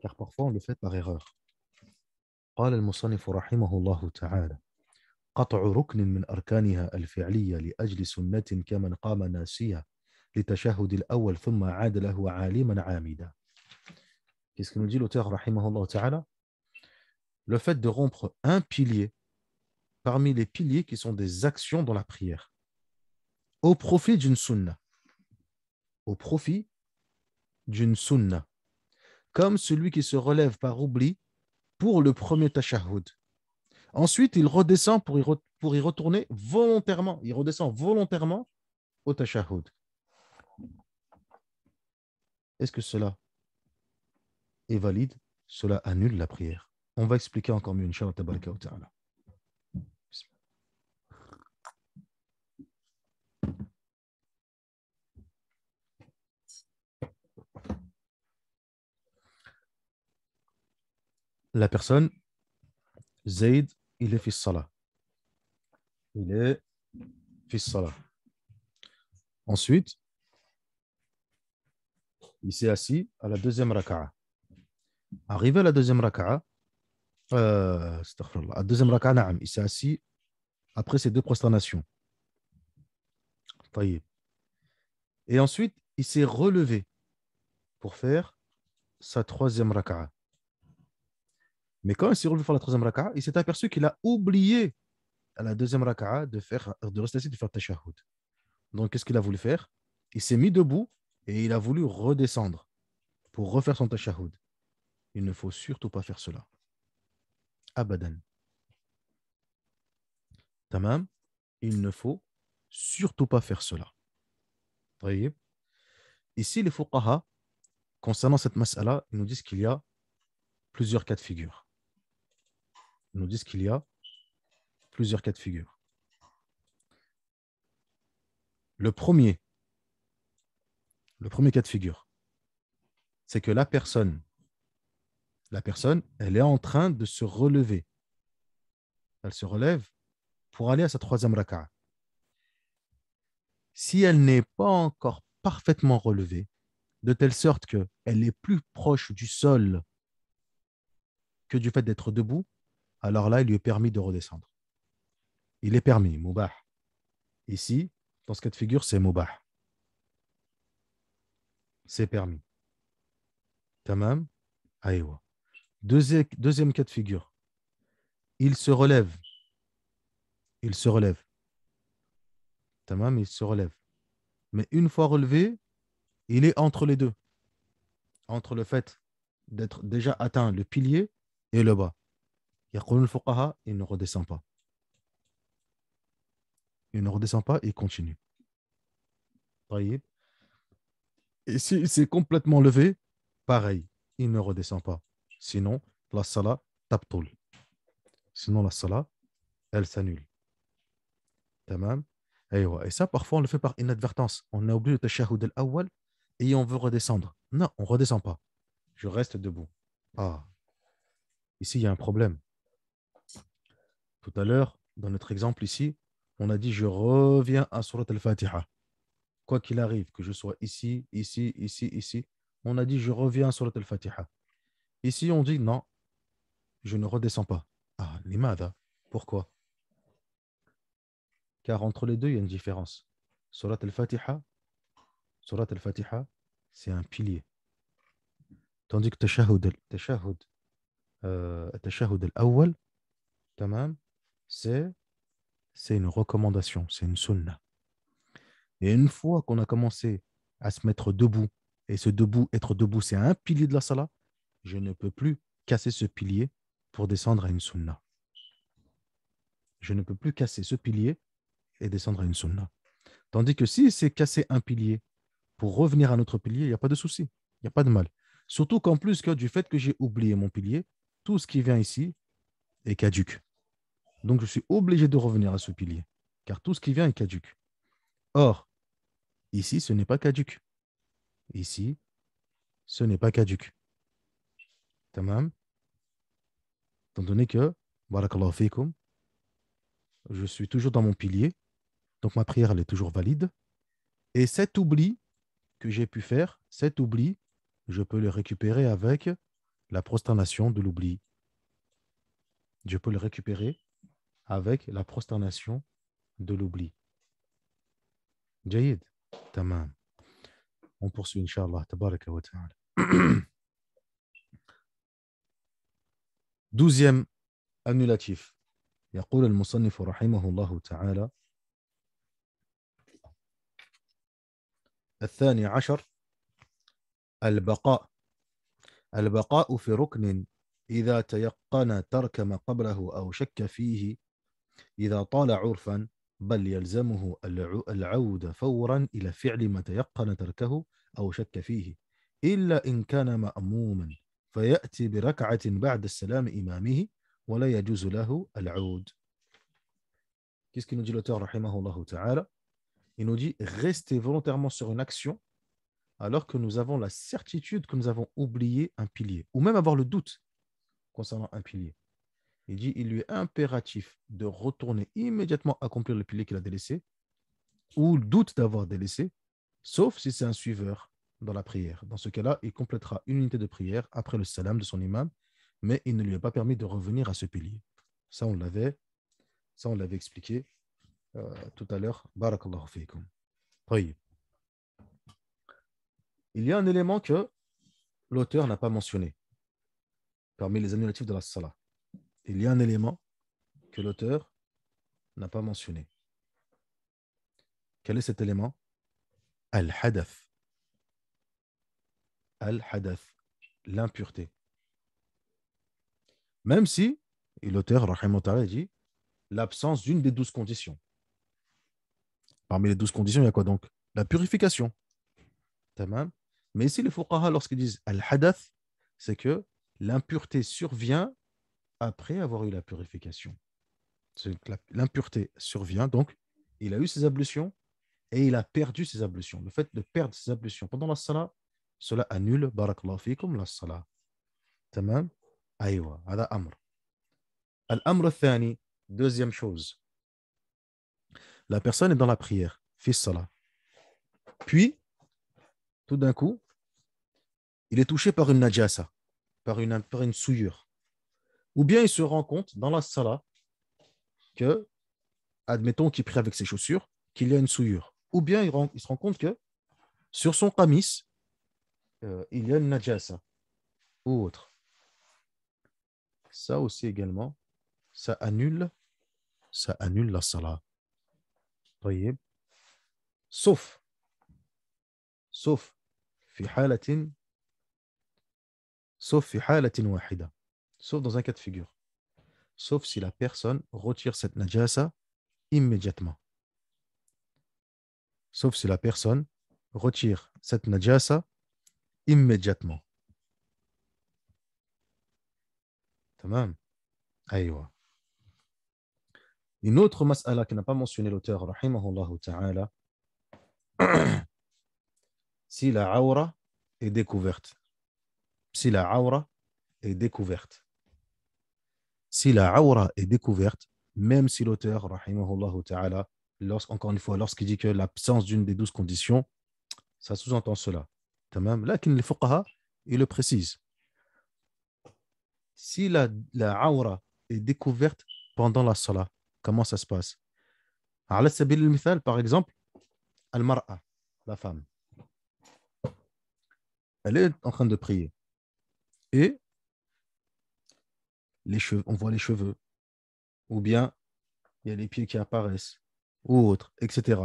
car parfois on le fait par erreur. قال المصنف رحمه الله تعالى قطع ركن من أركانها الفعلية لأجل سنة كمن قام ناسيا لتشهد الأول ثم عاد له عالما عامدا. Qu'est-ce que nous dit l'auteur رحمه الله تعالى? Le fait de rompre un pilier parmi les piliers qui sont des actions dans la prière au profit d'une sunna. Au profit d'une sunna. Comme celui qui se relève par oubli pour le premier tashahhud. Ensuite, il redescend pour y retourner volontairement. Il redescend volontairement au tashahhud. Est-ce que cela est valide? Cela annule la prière. On va expliquer encore mieux, Inch'Allah tabaraka wa ta'ala. La personne, Zayd, il est fils salah. Il est fils salah. Ensuite, il s'est assis à la deuxième raka'a. Arrivé à la deuxième raka'a, à la deuxième raka'a, naam, il s'est assis après ces deux prosternations. Taïb. Et ensuite, il s'est relevé pour faire sa troisième raka'a. Mais quand il s'est relevé pour la troisième raka'a, il s'est aperçu qu'il a oublié à la deuxième raka'a de rester assis, de faire tashahhud. Donc, qu'est-ce qu'il a voulu faire? Il s'est mis debout et il a voulu redescendre pour refaire son tashahhud. Il ne faut surtout pas faire cela. Abadan. Tamam. Il ne faut surtout pas faire cela. Taïb. Ici, les fuqaha, concernant cette mas'ala, ils nous disent qu'il y a plusieurs cas de figure. Ils nous disent qu'il y a plusieurs cas de figure. Le premier cas de figure, c'est que la personne, elle est en train de se relever. Elle se relève pour aller à sa troisième raka'a. Si elle n'est pas encore parfaitement relevée, de telle sorte qu'elle est plus proche du sol que du fait d'être debout, alors là, il lui est permis de redescendre. Il est permis, mubah. Ici, dans ce cas de figure, c'est mubah. C'est permis. Tamam. Aïwa. Deuxième cas de figure. Il se relève. Il se relève. Tamam, il se relève. Mais une fois relevé, il est entre les deux. Entre le fait d'être déjà atteint le pilier et le bas. Yaqulun al-fuqaha, il ne redescend pas. Il ne redescend pas, il continue. Taïb. Et s'il s'est complètement levé, pareil, il ne redescend pas. Sinon, la salat tabtoul. Sinon, la salat, elle s'annule. Tamam. Et ça, parfois, on le fait par inadvertance. On a oublié le tashahhud al-awwal et on veut redescendre. Non, on ne redescend pas. Je reste debout. Ah, ici, il y a un problème. Tout à l'heure, dans notre exemple ici, on a dit je reviens à Surat al-Fatiha. Quoi qu'il arrive, que je sois ici, ici, ici, ici, on a dit je reviens à Surat al-Fatiha. Ici, on dit non, je ne redescends pas. Ah, limada. Pourquoi? Car entre les deux, il y a une différence. Surat al-Fatiha, c'est un pilier. Tandis que tashahhud al-awwal, tamam, c'est c'est une recommandation, c'est une sunna. Et une fois qu'on a commencé à se mettre debout, et ce debout, être debout, c'est un pilier de la salat, je ne peux plus casser ce pilier pour descendre à une sunna. Je ne peux plus casser ce pilier et descendre à une sunna. Tandis que si c'est casser un pilier pour revenir à notre pilier, il n'y a pas de souci, il n'y a pas de mal. Surtout qu'en plus que du fait que j'ai oublié mon pilier, tout ce qui vient ici est caduc. Donc je suis obligé de revenir à ce pilier, car tout ce qui vient est caduc. Or, ici, ce n'est pas caduc. Ici, ce n'est pas caduc. Tamam. Étant donné que, barakallahu fikum, je suis toujours dans mon pilier, donc ma prière, elle est toujours valide. Et cet oubli que j'ai pu faire, cet oubli, je peux le récupérer avec la prosternation de l'oubli. Je peux le récupérer avec la prosternation de l'oubli. Jayid. Tamam. On poursuit, Inch'Allah. Tabaraka wa ta'ala. 12e annulatif. يقول المصنف رحمه الله تعالى الثاني عشر البقاء البقاء في ركن إذا تيقن ترك ما قبله أو شك فيه إذا طال عرفا بل يلزمه العودة فورا إلى فعل ما تيقن تركه أو شك فيه إلا إن كان مأموما فيأتي بركعة بعد السلام إمامه ولا يجوز له العود. Qu'est-ce qu'il nous dit l'auteur rahimahullah ta'ala? Il nous dit rester volontairement sur une action alors que nous avons la certitude que nous avons oublié un pilier, ou même avoir le doute concernant un pilier. Il dit il lui est impératif de retourner immédiatement accomplir le pilier qu'il a délaissé, ou le doute d'avoir délaissé, sauf si c'est un suiveur dans la prière. Dans ce cas-là, il complétera une unité de prière après le salam de son imam, mais il ne lui est pas permis de revenir à ce pilier. Ça, on l'avait expliqué tout à l'heure. Barakallahu fikum. Oui. Il y a un élément que l'auteur n'a pas mentionné parmi les annulatifs de la salah. Il y a un élément que l'auteur n'a pas mentionné. Quel est cet élément? Al-hadath. Al-hadath, l'impureté. Même si, et l'auteur, rahimahullah, dit, l'absence d'une des 12 conditions. Parmi les 12 conditions, il y a quoi donc? La purification. Tamam. Mais ici, les fuqaha, lorsqu'ils disent al-hadath, c'est que l'impureté survient après avoir eu la purification. L'impureté survient, donc il a eu ses ablutions et il a perdu ses ablutions. Le fait de perdre ses ablutions pendant la salat, cela annule, barakallahu fikum, la salat. Tamam. Aïwa, hada amr. Al-amr al-thani, deuxième chose. La personne est dans la prière, fi salat. Puis, tout d'un coup, il est touché par une najasa, par une souillure. Ou bien il se rend compte dans la salat que, admettons qu'il prie avec ses chaussures, qu'il y a une souillure. Ou bien il se rend compte que sur son qamis, il y a une najasa ou autre. Ça aussi également, ça annule la salat. طيب. Sauf في حالة sauf في حالة واحدة. Sauf dans un cas de figure. Sauf si la personne retire cette najasa immédiatement. Sauf si la personne retire cette najasa immédiatement. Tamam. Aïwa. Une autre mas'ala qui n'a pas mentionné l'auteur, rahimahullah ta'ala, si la aura est découverte. Si la aura est découverte. Si la aura est découverte, même si l'auteur, rahimahullah ta'ala, encore une fois, lorsqu'il dit que l'absence d'une des 12 conditions, ça sous-entend cela. Tamam. Là, les fuqaha, il le précise. Si la aura est découverte pendant la salat, comment ça se passe? Ala sabil al-mithal, par exemple, al-mar'a, la femme. Elle est en train de prier. Et on voit les cheveux. Ou bien il y a les pieds qui apparaissent, ou autre, etc.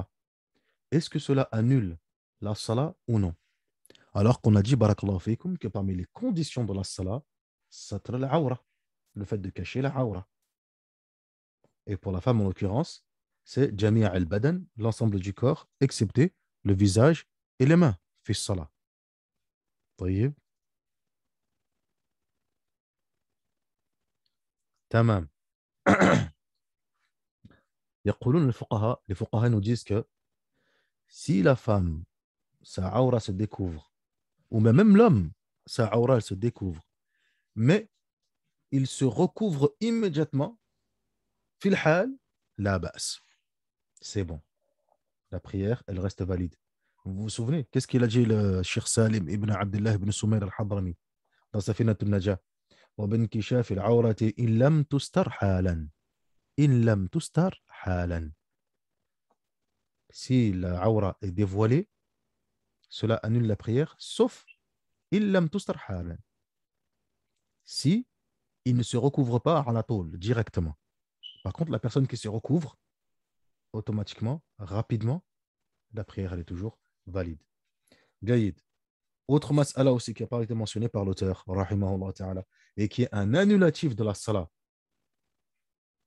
Est-ce que cela annule la salat ou non? Alors qu'on a dit, barakallahu fikum, que parmi les conditions de la salat, satr al-awra, le fait de cacher la awra. Et pour la femme, en l'occurrence, c'est jami' al-badan, l'ensemble du corps, excepté le visage et les mains, fi salat. طيب تمام. يقولون الفقهاء, les fuqaha nous disent que si la femme, sa aura se découvre, ou même l'homme, sa aura elle se découvre, mais il se recouvre immédiatement, fil hal, la ba's. C'est bon. La prière, elle reste valide. Vous vous souvenez, qu'est-ce qu'il a dit le Cheikh Salim ibn Abdullah ibn Soumair al-Hadrami dans Safinat al-Najah? وبانكشاف العورة إن لم تستر حالا. إن لم تستر حالا. Si la aura est dévoilée, cela annule la prière, sauf إن لم تستر حالا. Si il ne se recouvre pas à la tôle directement. Par contre, la personne qui se recouvre, automatiquement, rapidement, la prière, elle est toujours valide. Gaïd. Autre mas'ala aussi qui n'a pas été mentionné par l'auteur, rahimahullah ta'ala, et qui est un annulatif de la salat.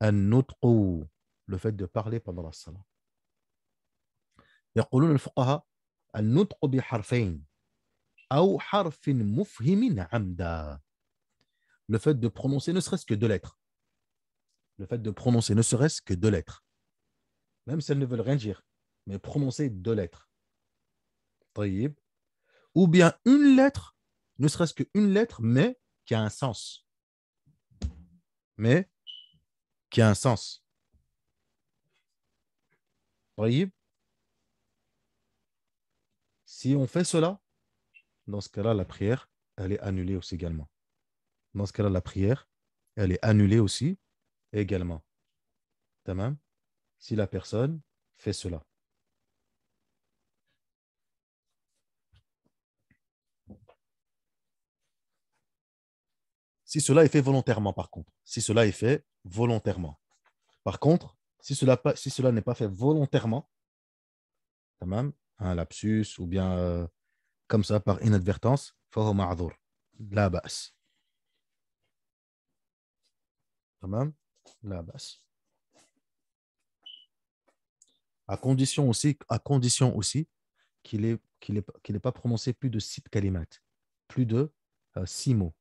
An-nutqu, le fait de parler pendant la salat. يقولون الفقهاء النطق بحرفين أو حرف مفهم عمدا. Le fait de prononcer ne serait-ce que deux lettres. Le fait de prononcer ne serait-ce que deux lettres. Même si elles ne veulent rien dire, mais prononcer deux lettres. طيب. Ou bien une lettre, ne serait-ce qu'une lettre, mais qui a un sens. Mais qui a un sens. طيب. Si on fait cela, dans ce cas-là, la prière, elle est annulée aussi également. Dans ce cas-là, la prière, elle est annulée aussi également. Tamam. Si la personne fait cela. Si cela est fait volontairement, par contre. Si cela est fait volontairement. Par contre, si cela n'est pas fait volontairement, tamam, un lapsus ou bien comme ça par inadvertance, فهو معذور. لا بأس. تمام. لا بأس. À condition aussi qu'il n'ait pas prononcé plus de 6 kalimat, plus de 6 mots,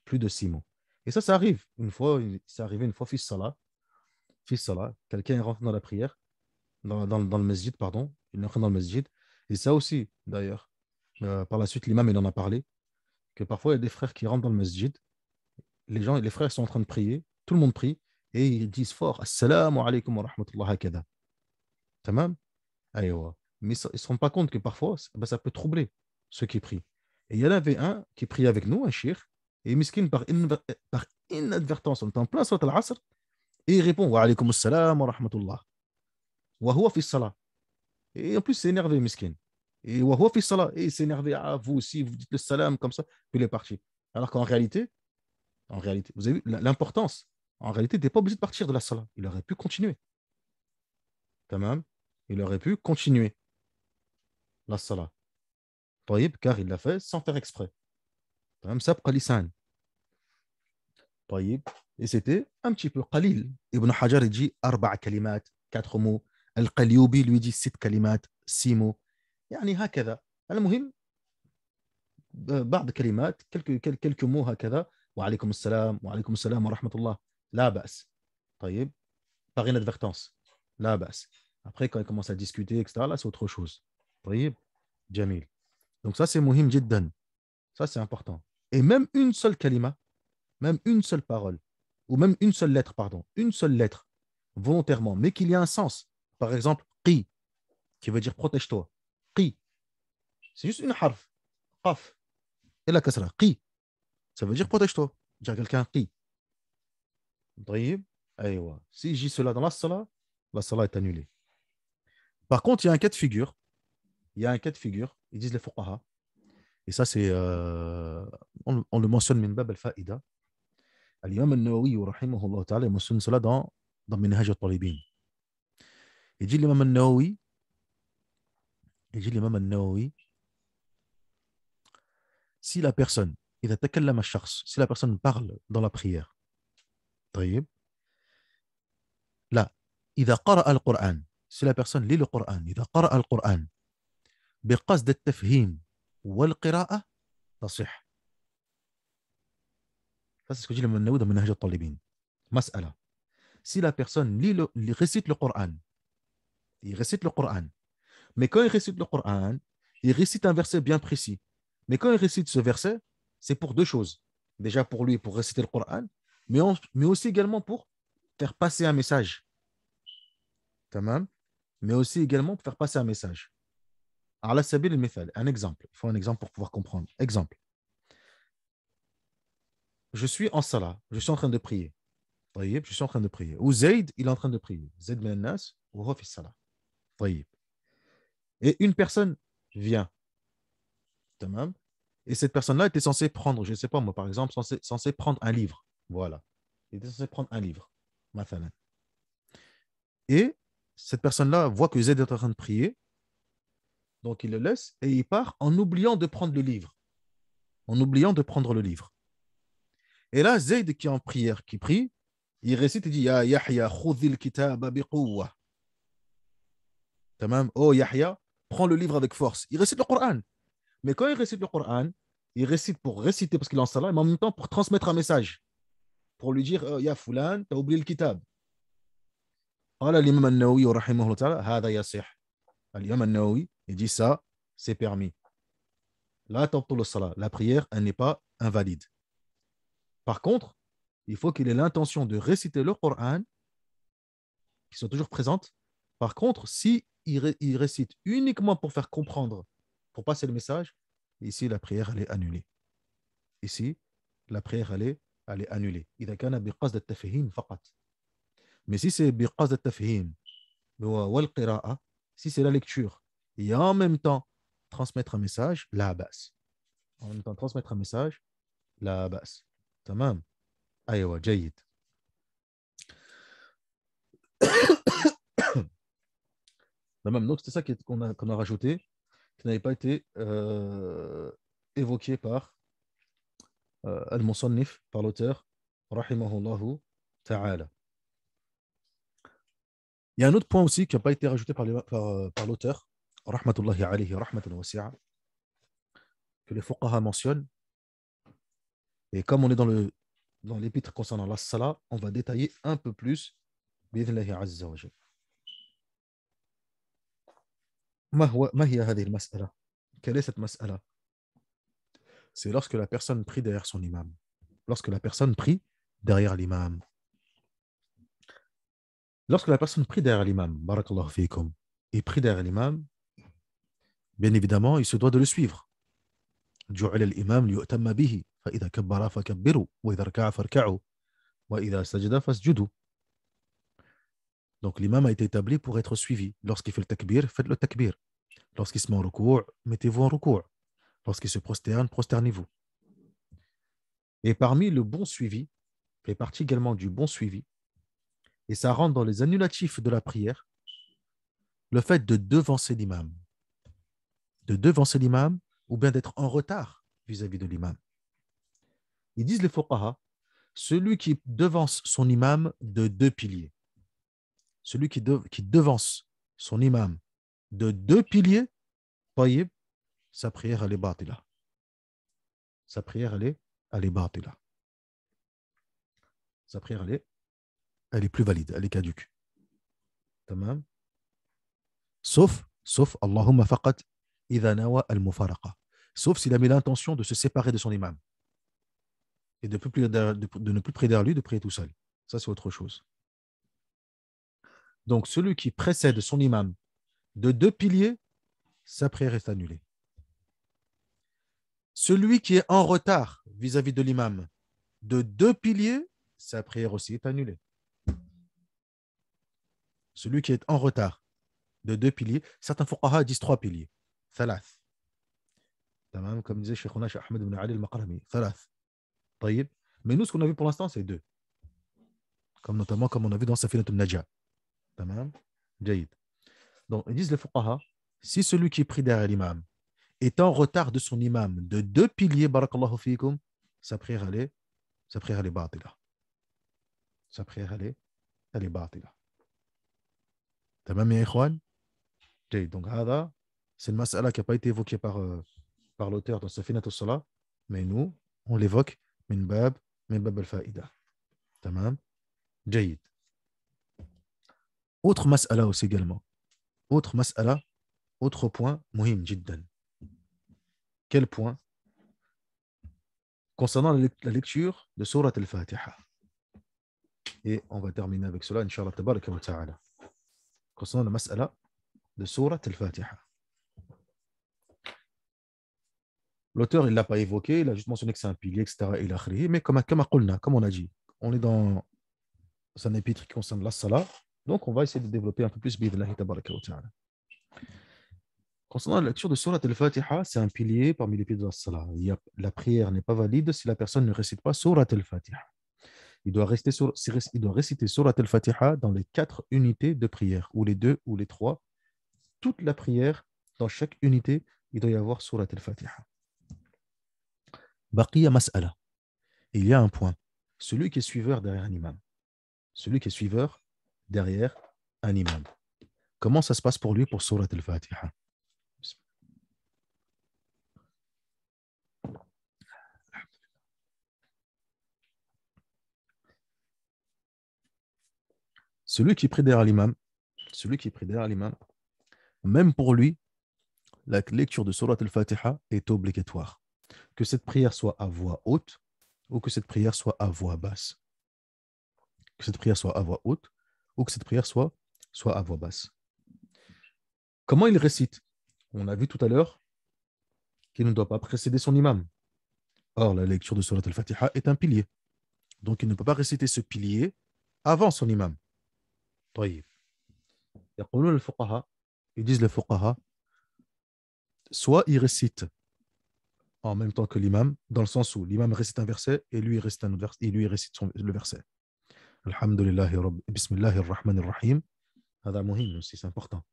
plus de 6 mots. Et ça arrive une fois, c'est arrivé une fois, fils salat, quelqu'un rentre dans la prière, dans le masjid, pardon, il entre dans le masjid. Et ça aussi, d'ailleurs, par la suite, l'imam, il en a parlé, que parfois, il y a des frères qui rentrent dans le masjid, les frères sont en train de prier, tout le monde prie, et ils disent fort, Assalamu alaikum wa rahmatullah hakada. Tamam? Aïwa. Mais ils ne se rendent pas compte que parfois, ça peut troubler ceux qui prient. Et il y en avait un qui priait avec nous, un shir, et miskin, par inadvertance, on est en plein salat al-asr, et il répond wa alaykum assalam wa rahmatullah. Wa huwa fi salat. Et en plus, c'est énervé, miskin. Et wa huwa fi salat. Et il s'est énervé, ah, vous aussi, vous dites le salam comme ça, puis il est parti. Alors qu'en réalité, vous avez vu l'importance. En réalité, il n'était pas obligé de partir de la salat. Il aurait pu continuer. Tamam. Il aurait pu continuer la salat. طيب, car il l'a fait sans faire exprès. Tamam, sabqa lisan. طيب. Et c'était un petit peu qalil. Ibn Hajar il dit 4 kalimat, 4 mots. Al-Qalyubi lui dit 6 kalimat, 6 mots. يعني هكذا. المهم بعض كلمات quelques mots هكذا. وعليكم السلام وعليكم السلام ورحمة الله. لا بأس. طيب. Par inadvertance. لا بأس. Après, quand il commence à discuter, etc., là, c'est autre chose. طيب. Jamil. Donc ça, c'est muhim jiddan. Ça, c'est important. Et même une seule kalima, même une seule parole, ou même une seule lettre, pardon, une seule lettre, volontairement, mais qu'il y a un sens. Par exemple, qi, qui veut dire protège-toi. Qi, c'est juste une harf. Qaf. Et la kasra. Qi, ça veut dire protège-toi. Dire à quelqu'un qi. طيب. Aïwa. Si j'ai cela dans la salat est annulée. Par contre, il y a un cas de figure. Il y a un cas de figure, ils disent les fuqaha. Et ça, c'est, on le mentionne min bab al-fa'ida. Al-Imam al-Nawawi, rahimahullah ta'ala, il mentionne cela dans dans Minhaj al-Talibin. Il dit l'imam al-Nawawi, si la personne, si la personne parle dans la prière, طيب, là, إذا قرأ القرآن, si la personne lit le Coran, إذا قرأ القرآن بقصد التفهيم والقراءة تصح. Ça, c'est ce que dit l'imam al-Nawawi dans Minhaj al-Talibin. Mas'ala. Si la personne récite le Coran, il récite le Coran, mais quand il récite le Coran, il récite un verset bien précis. Mais quand il récite ce verset, c'est pour deux choses. Déjà pour lui, pour réciter le Coran, mais aussi également pour faire passer un message. Tamam. Mais aussi également pour faire passer un message. Alors, un exemple. Il faut un exemple pour pouvoir comprendre. Exemple. Je suis en salat, je suis en train de prier. طيب, je suis en train de prier. Ou Zayd, il est en train de prier. Zayd bin Nas, ou Hof salat. طيب. Et une personne vient. Tamam. Et cette personne-là était censée prendre, je ne sais pas moi, par exemple, censée prendre un livre. Voilà. Il était censé prendre un livre. Mathalan. Et cette personne-là voit que Zayd est en train de prier. Donc il le laisse et il part en oubliant de prendre le livre. En oubliant de prendre le livre. Et là, Zayd qui est en prière, qui prie, il récite et dit Ya Yahya, khudhil kitaba biquwwa. Tamam. Oh Yahya, prends le livre avec force. Il récite le Coran. Mais quand il récite le Coran, il récite pour réciter parce qu'il est en salat, mais en même temps pour transmettre un message. Pour lui dire Ya Fulan, tu as oublié le kitab. قال الإمام النووي رحمه الله تعالى هذا يصح. الإمام النووي il dit ça, c'est permis. La tabtul salat, la prière, elle n'est pas invalide. Par contre, il faut qu'il ait l'intention de réciter le Coran, qui sont toujours présentes. Par contre, si il récite uniquement pour faire comprendre, pour passer le message, ici la prière elle est annulée. Ici, la prière elle est annulée. إذا كان بقصد التفهيم فقط. Mais si c'est بقصد التفهيم والقراءة, si c'est la lecture et en même temps transmettre un message, la bas. En même temps transmettre un message, la bas. Tamam. Aywa, جيد. Donc c'était ça qu'on a rajouté, qui n'avait pas été évoqué par Al-Musannif, par l'auteur, rahimahullahu ta'ala. Il y a un autre point aussi qui n'a pas été rajouté par l'auteur, rahmatullahi alayhi, rahmatan wasi'a, que les fuqaha mentionnent. Et comme on est dans l'épître concernant la salat, on va détailler un peu plus, bi'idhnillahi azza wa jal. ما هي هذه المسألة? Quelle est cette mas'ala? C'est lorsque la personne prie derrière son imam. Lorsque la personne prie derrière l'imam. Lorsque la personne prie derrière l'imam, barakallahu fikum, et prie derrière l'imam, bien évidemment, il se doit de le suivre. جعل الإمام ليؤتم به فإذا كبر فكبروا وإذا ركع فاركعوا وإذا سجد فاسجدوا. Donc l'imam a été établi pour être suivi. Lorsqu'il fait le takbir, faites le takbir. Lorsqu'il se met en recours, mettez-vous en recours. Lorsqu'il se prosterne, prosternez-vous. Et parmi le bon suivi, fait partie également du bon suivi, et ça rentre dans les annulatifs de la prière, le fait de devancer l'imam. De devancer l'imam ou bien d'être en retard vis-à-vis de l'imam. Ils disent les fuqaha, celui qui devance son imam de deux piliers. Celui qui devance son imam de deux piliers, taïb, sa prière elle est batila. Sa prière elle est batila. Sa prière elle est plus valide, elle est caduque. Tamam. Sauf Allahumma faqat idha nawa al-mufaraqa. Sauf s'il a mis l'intention de se séparer de son imam et de ne plus prier derrière lui, de prier tout seul. Ça, c'est autre chose. Donc, celui qui précède son imam de deux piliers, sa prière est annulée. Celui qui est en retard vis-à-vis de l'imam de deux piliers, sa prière aussi est annulée. Celui qui est en retard de deux piliers, certains fuqaha disent trois piliers. Thalath. Comme disait Cheikh Ahmed ibn Ali al-Maqrami. Thalath. Mais nous, ce qu'on a vu pour l'instant, c'est deux. comme notamment comme on a vu dans Safinat al-Najah. Tamam. Jaïd. Donc, ils disent les fuqaha, si celui qui prie derrière l'imam est en retard de son imam de 2 piliers, barakallahu fikum, sa prière, elle est batila. Sa prière, elle est batila. Tamam, ya ikhwan? Jaïd. Donc, c'est une mas'ala qui n'a pas été évoquée par l'auteur dans Safinat al-Salah, mais nous, on l'évoque min bab al-fa'ida. Tamam. Jaïd. Autre mas'ala aussi également. Autre mas'ala, autre point, muhim jiddan. Quel point? Concernant la lecture de Surat al-Fatiha. Et on va terminer avec cela, Inch'Allah, tabaraka wa ta'ala. Concernant la mas'ala de Surat al-Fatiha. L'auteur, il ne l'a pas évoqué, il a juste mentionné que c'est un pilier, etc. Mais comme on a dit, on est dans un épître qui concerne la salat, donc on va essayer de développer un peu plus bi'idhnillahi tabaraka wa ta'ala. Concernant la lecture de Surat al-Fatiha, c'est un pilier parmi les piliers de la salat. La prière n'est pas valide si la personne ne récite pas Surat al-Fatiha. Il doit réciter Surat al-Fatiha dans les 4 unités de prière, ou les 2 ou les 3. Toute la prière, dans chaque unité, il doit y avoir Surat al-Fatiha. Baqiya mas'ala. Il y a un point. Celui qui est suiveur derrière un imam. Celui qui est suiveur derrière un imam. Comment ça se passe pour lui pour Surat al-Fatiha? Celui qui prie derrière l'imam, même pour lui, la lecture de Surat al-Fatiha est obligatoire. Que cette prière soit à voix haute ou que cette prière soit à voix basse. Que cette prière soit à voix haute ou que cette prière soit à voix basse. Comment il récite? On a vu tout à l'heure qu'il ne doit pas précéder son imam. Or, la lecture de Surat al-Fatiha est un pilier. Donc, il ne peut pas réciter ce pilier avant son imam. طيب. يقولون الفقهاء, ils disent les fuqaha, soit il récite en même temps que l'imam, dans le sens où l'imam récite un verset et lui récite un autre verset, et lui récite le verset. Alhamdulillahi Rabbi, Bismillahir Rahmanir Rahim. Hada muhim aussi, c'est important.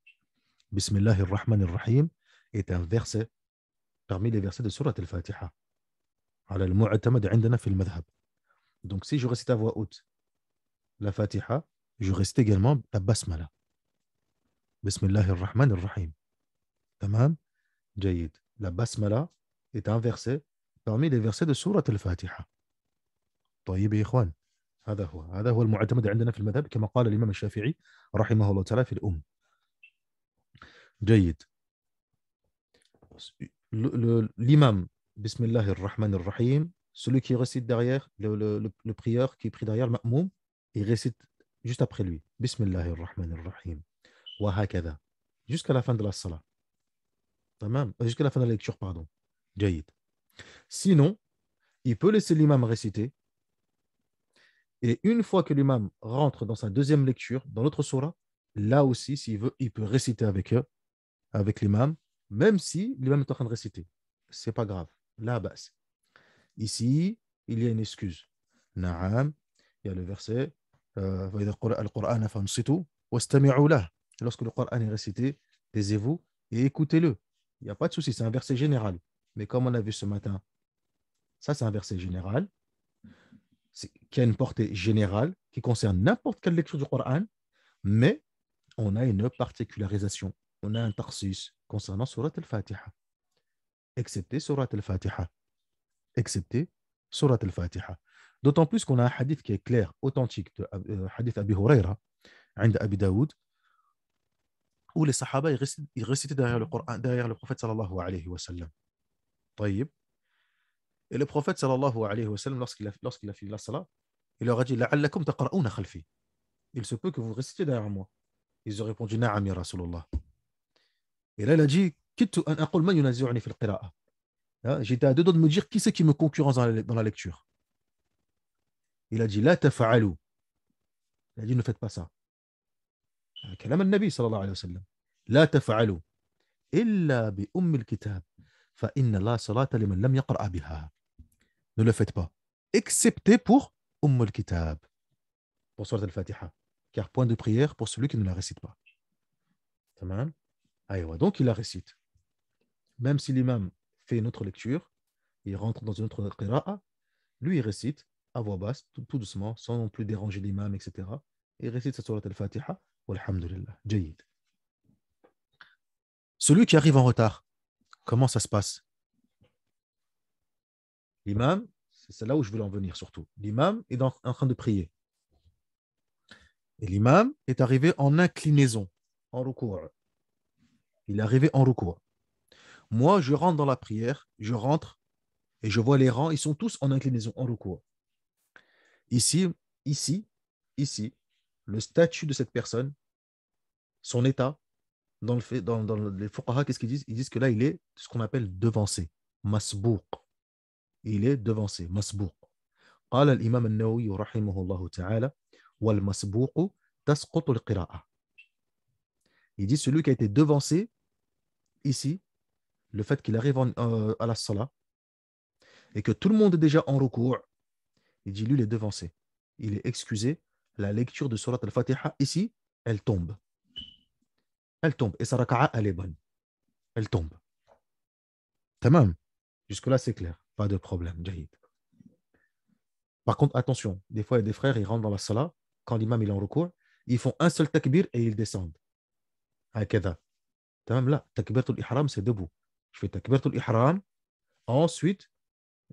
Bismillahir Rahmanir Rahim est un verset parmi les versets de Surat al-Fatiha. Ala al-mu'tamad indana fi al-madhhab. Donc si je récite à voix haute la Fatiha, je récite également la basmala. Bismillahir Rahmanir Rahim. Tamam? Jayyid. La basmala est un verset parmi les versets de Surat al-Fatiha. طيب يا إخوان. هذا هو المعتمد عندنا في المذهب كما قال الإمام الشافعي رحمه الله تعالى في الأم. جيد. L'imam, Bismillah ar-Rahman ar-Rahim, celui qui récite derrière, le prieur qui prie derrière le ma'moum, il récite juste après lui. Bismillah ar-Rahman ar-Rahim. Wa hakada. Jusqu'à la fin de la salat. Jusqu'à la fin de la lecture, pardon. Jaïd. Sinon, il peut laisser l'imam réciter. Et une fois que l'imam rentre dans sa deuxième lecture, dans l'autre surah, là aussi, s'il veut, il peut réciter avec eux, avec l'imam, même si l'imam est en train de réciter. Ce n'est pas grave. Là, basse. Ici, il y a une excuse. Na'am, il y a le verset lorsque le Coran est récité, taisez-vous et écoutez-le. Il n'y a pas de souci, c'est un verset général. Mais comme on a vu ce matin, ça c'est un verset général qui a une portée générale qui concerne n'importe quelle lecture du Coran, mais on a une particularisation. On a un tarsis concernant Surat al-Fatiha. Excepté Surat al-Fatiha. Excepté Surat al-Fatiha. D'autant plus qu'on a un hadith qui est clair, authentique, hadith Abi Huraira, عند Abi Daoud, où les Sahaba ils récitaient derrière le Coran, derrière le prophète sallallahu alayhi wa sallam. طيب. Et le prophète sallallahu alayhi wa sallam, lorsqu'il a fini la salat, il leur a dit لعلكم تقرؤون خلفي. Il se peut que vous récitiez derrière moi. Ils ont répondu نعم يا رسول الله. Et là il a dit كدت أن أقول من ينازعني في القراءة. J'étais à deux doigts de me dire qui c'est qui me concurrence dans la lecture. Il a dit لا تفعلوا. Il a dit ne faites pas ça. كلام النبي صلى الله عليه وسلم. لا تفعلوا إلا بأم الكتاب فإن لا صلاة لمن لم يقرأ بها. Ne le faites pas. Excepté pour Umm al-Kitab. pour Surat al-Fatiha. Car point de prière pour celui qui ne la récite pas. Tamam. Aïwa, donc il la récite. Même si l'imam fait une autre lecture, il rentre dans une autre qira'a, lui il récite à voix basse, tout doucement, sans non plus déranger l'imam, etc. Il récite sa Surat al-Fatiha. Walhamdulillah. Jayyid. Celui qui arrive en retard, comment ça se passe? L'imam, c'est là où je veux en venir surtout. L'imam est en train de prier. Et l'imam est arrivé en inclinaison, en recours. Il est arrivé en recours. Moi, je rentre dans la prière, je rentre et je vois les rangs, ils sont tous en inclinaison, en recours. Ici, ici, ici, le statut de cette personne, son état, dans les fuqaha, qu'est-ce qu'ils disent? Ils disent que là, il est ce qu'on appelle devancé, masbouq. Il est devancé, masbouq. قال الإمام النووي رحمه الله تعالى والمسبوق تسقط القراءة. Il dit celui qui a été devancé ici, le fait qu'il arrive à la salat et que tout le monde est déjà en recours, il dit lui il est devancé. Il est excusé. La lecture de Surat al-Fatiha ici, elle tombe. Elle tombe. Et sa raka'a, elle est bonne. Elle tombe. Tamam. Jusque-là, c'est clair. Pas de problème. Jahid. Par contre, attention. Des fois, il y a des frères, ils rentrent dans la salat. Quand l'imam il est en recours, ils font un seul takbir et ils descendent. هكذا. Tamam, là, takbiratul ihram, c'est debout. Je fais takbiratul ihram. Ensuite,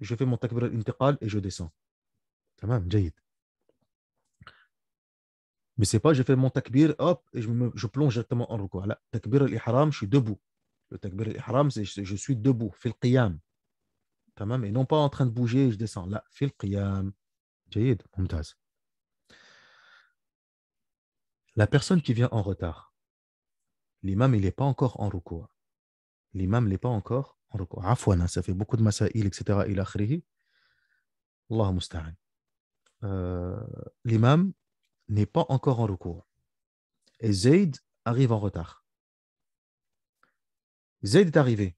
je fais mon takbir al-intiqal et je descends. Tamam, jahid. Mais c'est pas, je fais mon takbir, hop, et je plonge directement en recours. Là, takbir al-ihram, je suis debout. Le takbir al-ihram, c'est je suis debout, fil qiyam. Tamam, et non pas en train de bouger et je descends. Là, fil qiyam. Jayid, mumtaz. La personne qui vient en retard, l'imam, il n'est pas encore en recours. L'imam n'est pas encore en recours. Afwan, ça fait beaucoup de masaïl, etc. Il akhrihi. Allah musta'an. L'imam n'est pas encore en recours. Et Zayd arrive en retard. Zayd est arrivé.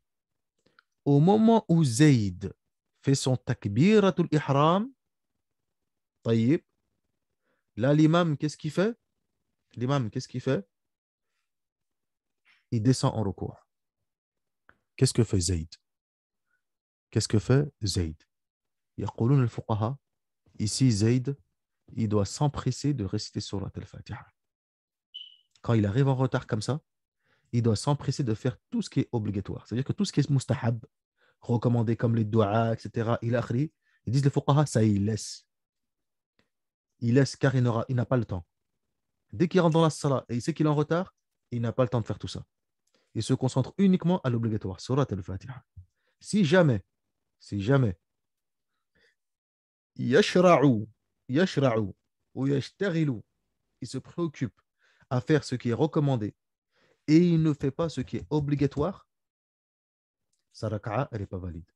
Au moment où Zayd fait son takbiratul ihram, taïb, là, l'imam, qu'est-ce qu'il fait? L'imam, qu'est-ce qu'il fait? Il descend en recours. Qu'est-ce que fait Zayd? Qu'est-ce que fait Zayd? يقولون الفقهاء, ici, Zayd, il doit s'empresser de réciter Surat al-Fatiha. Quand il arrive en retard comme ça, il doit s'empresser de faire tout ce qui est obligatoire. C'est-à-dire que tout ce qui est mustahab, recommandé comme les du'a, etc., ils disent les fuqaha, ça il laisse. Il laisse car il n'a pas le temps. Dès qu'il rentre dans la salat et il sait qu'il est en retard, il n'a pas le temps de faire tout ça. Il se concentre uniquement à l'obligatoire, Surat al-Fatiha. Si jamais, yashra'u, yashra'u, ou yashtaghilu, il se préoccupe à faire ce qui est recommandé et il ne fait pas ce qui est obligatoire, sa raka'a, elle n'est pas valide.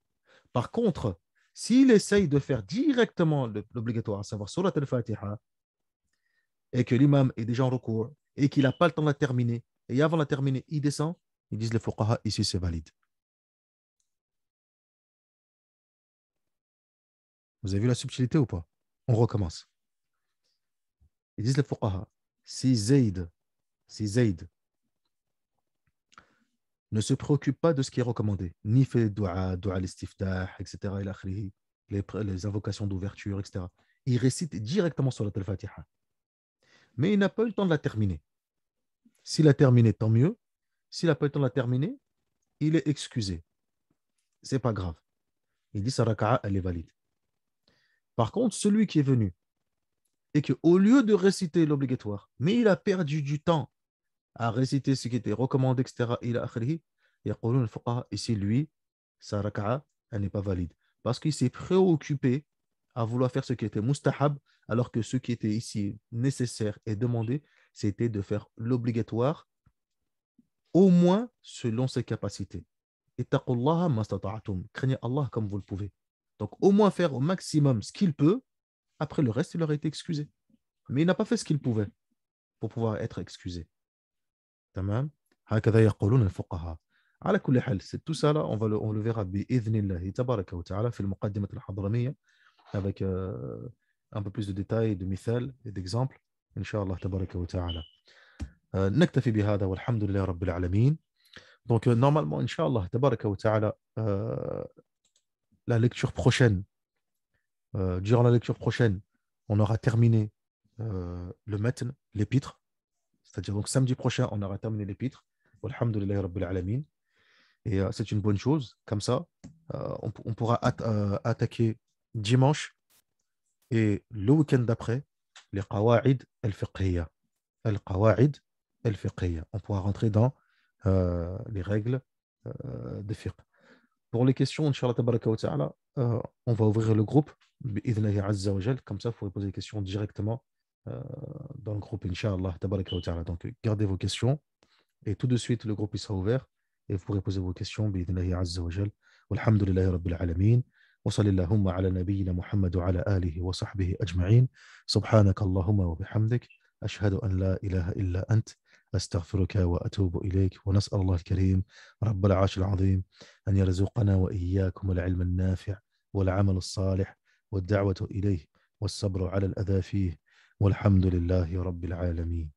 Par contre, s'il essaye de faire directement l'obligatoire, à savoir Surat al-Fatiha, et que l'imam est déjà en recours et qu'il n'a pas le temps de la terminer, et avant de la terminer, il descend, ils disent les fuqaha, ici c'est valide. Vous avez vu la subtilité ou pas? On recommence. Ils disent les fuqaha, si Zayd ne se préoccupe pas de ce qui est recommandé, ni fait dua l'istiftah, etc., les invocations d'ouverture, etc., il récite directement sur la al-Fatiha. Mais il n'a pas eu le temps de la terminer. S'il a terminé, tant mieux. S'il n'a pas eu le temps de la terminer, il est excusé. C'est pas grave. Il dit sa raka'a, elle est valide. Par contre, celui qui est venu et qu'au lieu de réciter l'obligatoire, mais il a perdu du temps à réciter ce qui était recommandé, etc., il a akhrihi, ici, lui, sa raka'a, elle n'est pas valide. Parce qu'il s'est préoccupé à vouloir faire ce qui était mustahab, alors que ce qui était ici nécessaire et demandé, c'était de faire l'obligatoire, au moins selon ses capacités. Ittaqullaha mastata'tum. Craignez Allah comme vous le pouvez. Donc, au moins faire au maximum ce qu'il peut. Après, le reste, il aurait été excusé. Mais il n'a pas fait ce qu'il pouvait pour pouvoir être excusé. Tamam. هكذا يقولون الفقهاء. على كل حال, c'est tout ça là, on le verra بإذن الله تبارك وتعالى في المقدمة الحضرمية avec un peu plus de détails, de مثال et d'exemples إن شاء الله تبارك وتعالى. نكتفي بهذا والحمد لله رب العالمين. Donc normalement إن شاء الله تبارك وتعالى la lecture prochaine, durant la lecture prochaine, on aura terminé le matn, l'épître. C'est-à-dire donc samedi prochain, on aura terminé l'épître. Walhamdulillah Rabbil Alamin. Et c'est une bonne chose. Comme ça, on pourra attaquer dimanche et le week-end d'après les qawa'id al-fiqhiyya. Al-qawa'id al-fiqhiyya. On pourra rentrer dans les règles de fiqh. Pour les questions, Inch'Allah tabaraka wa ta'ala, on va ouvrir le groupe, bi'idhnillahi azza wa jal. Comme ça, vous pourrez poser des questions directement dans le groupe, Inch'Allah tabaraka wa ta'ala. Donc, gardez vos questions. Et tout de suite, le groupe il sera ouvert et vous pourrez poser vos questions. Bi'idhnillahi azza wa jal. Walhamdulillahi rabbil alamin. Wa sallallahu ala nabiyyina Muhammad wa ala alihi wa sahbihi ajma'in. Subhanaka Allahumma wa bihamdik. Ashhadu an la ilaha illa ant. أستغفرك وأتوب إليك ونسأل الله الكريم رب العرش العظيم أن يرزقنا وإياكم العلم النافع والعمل الصالح والدعوة إليه والصبر على الأذى فيه والحمد لله رب العالمين.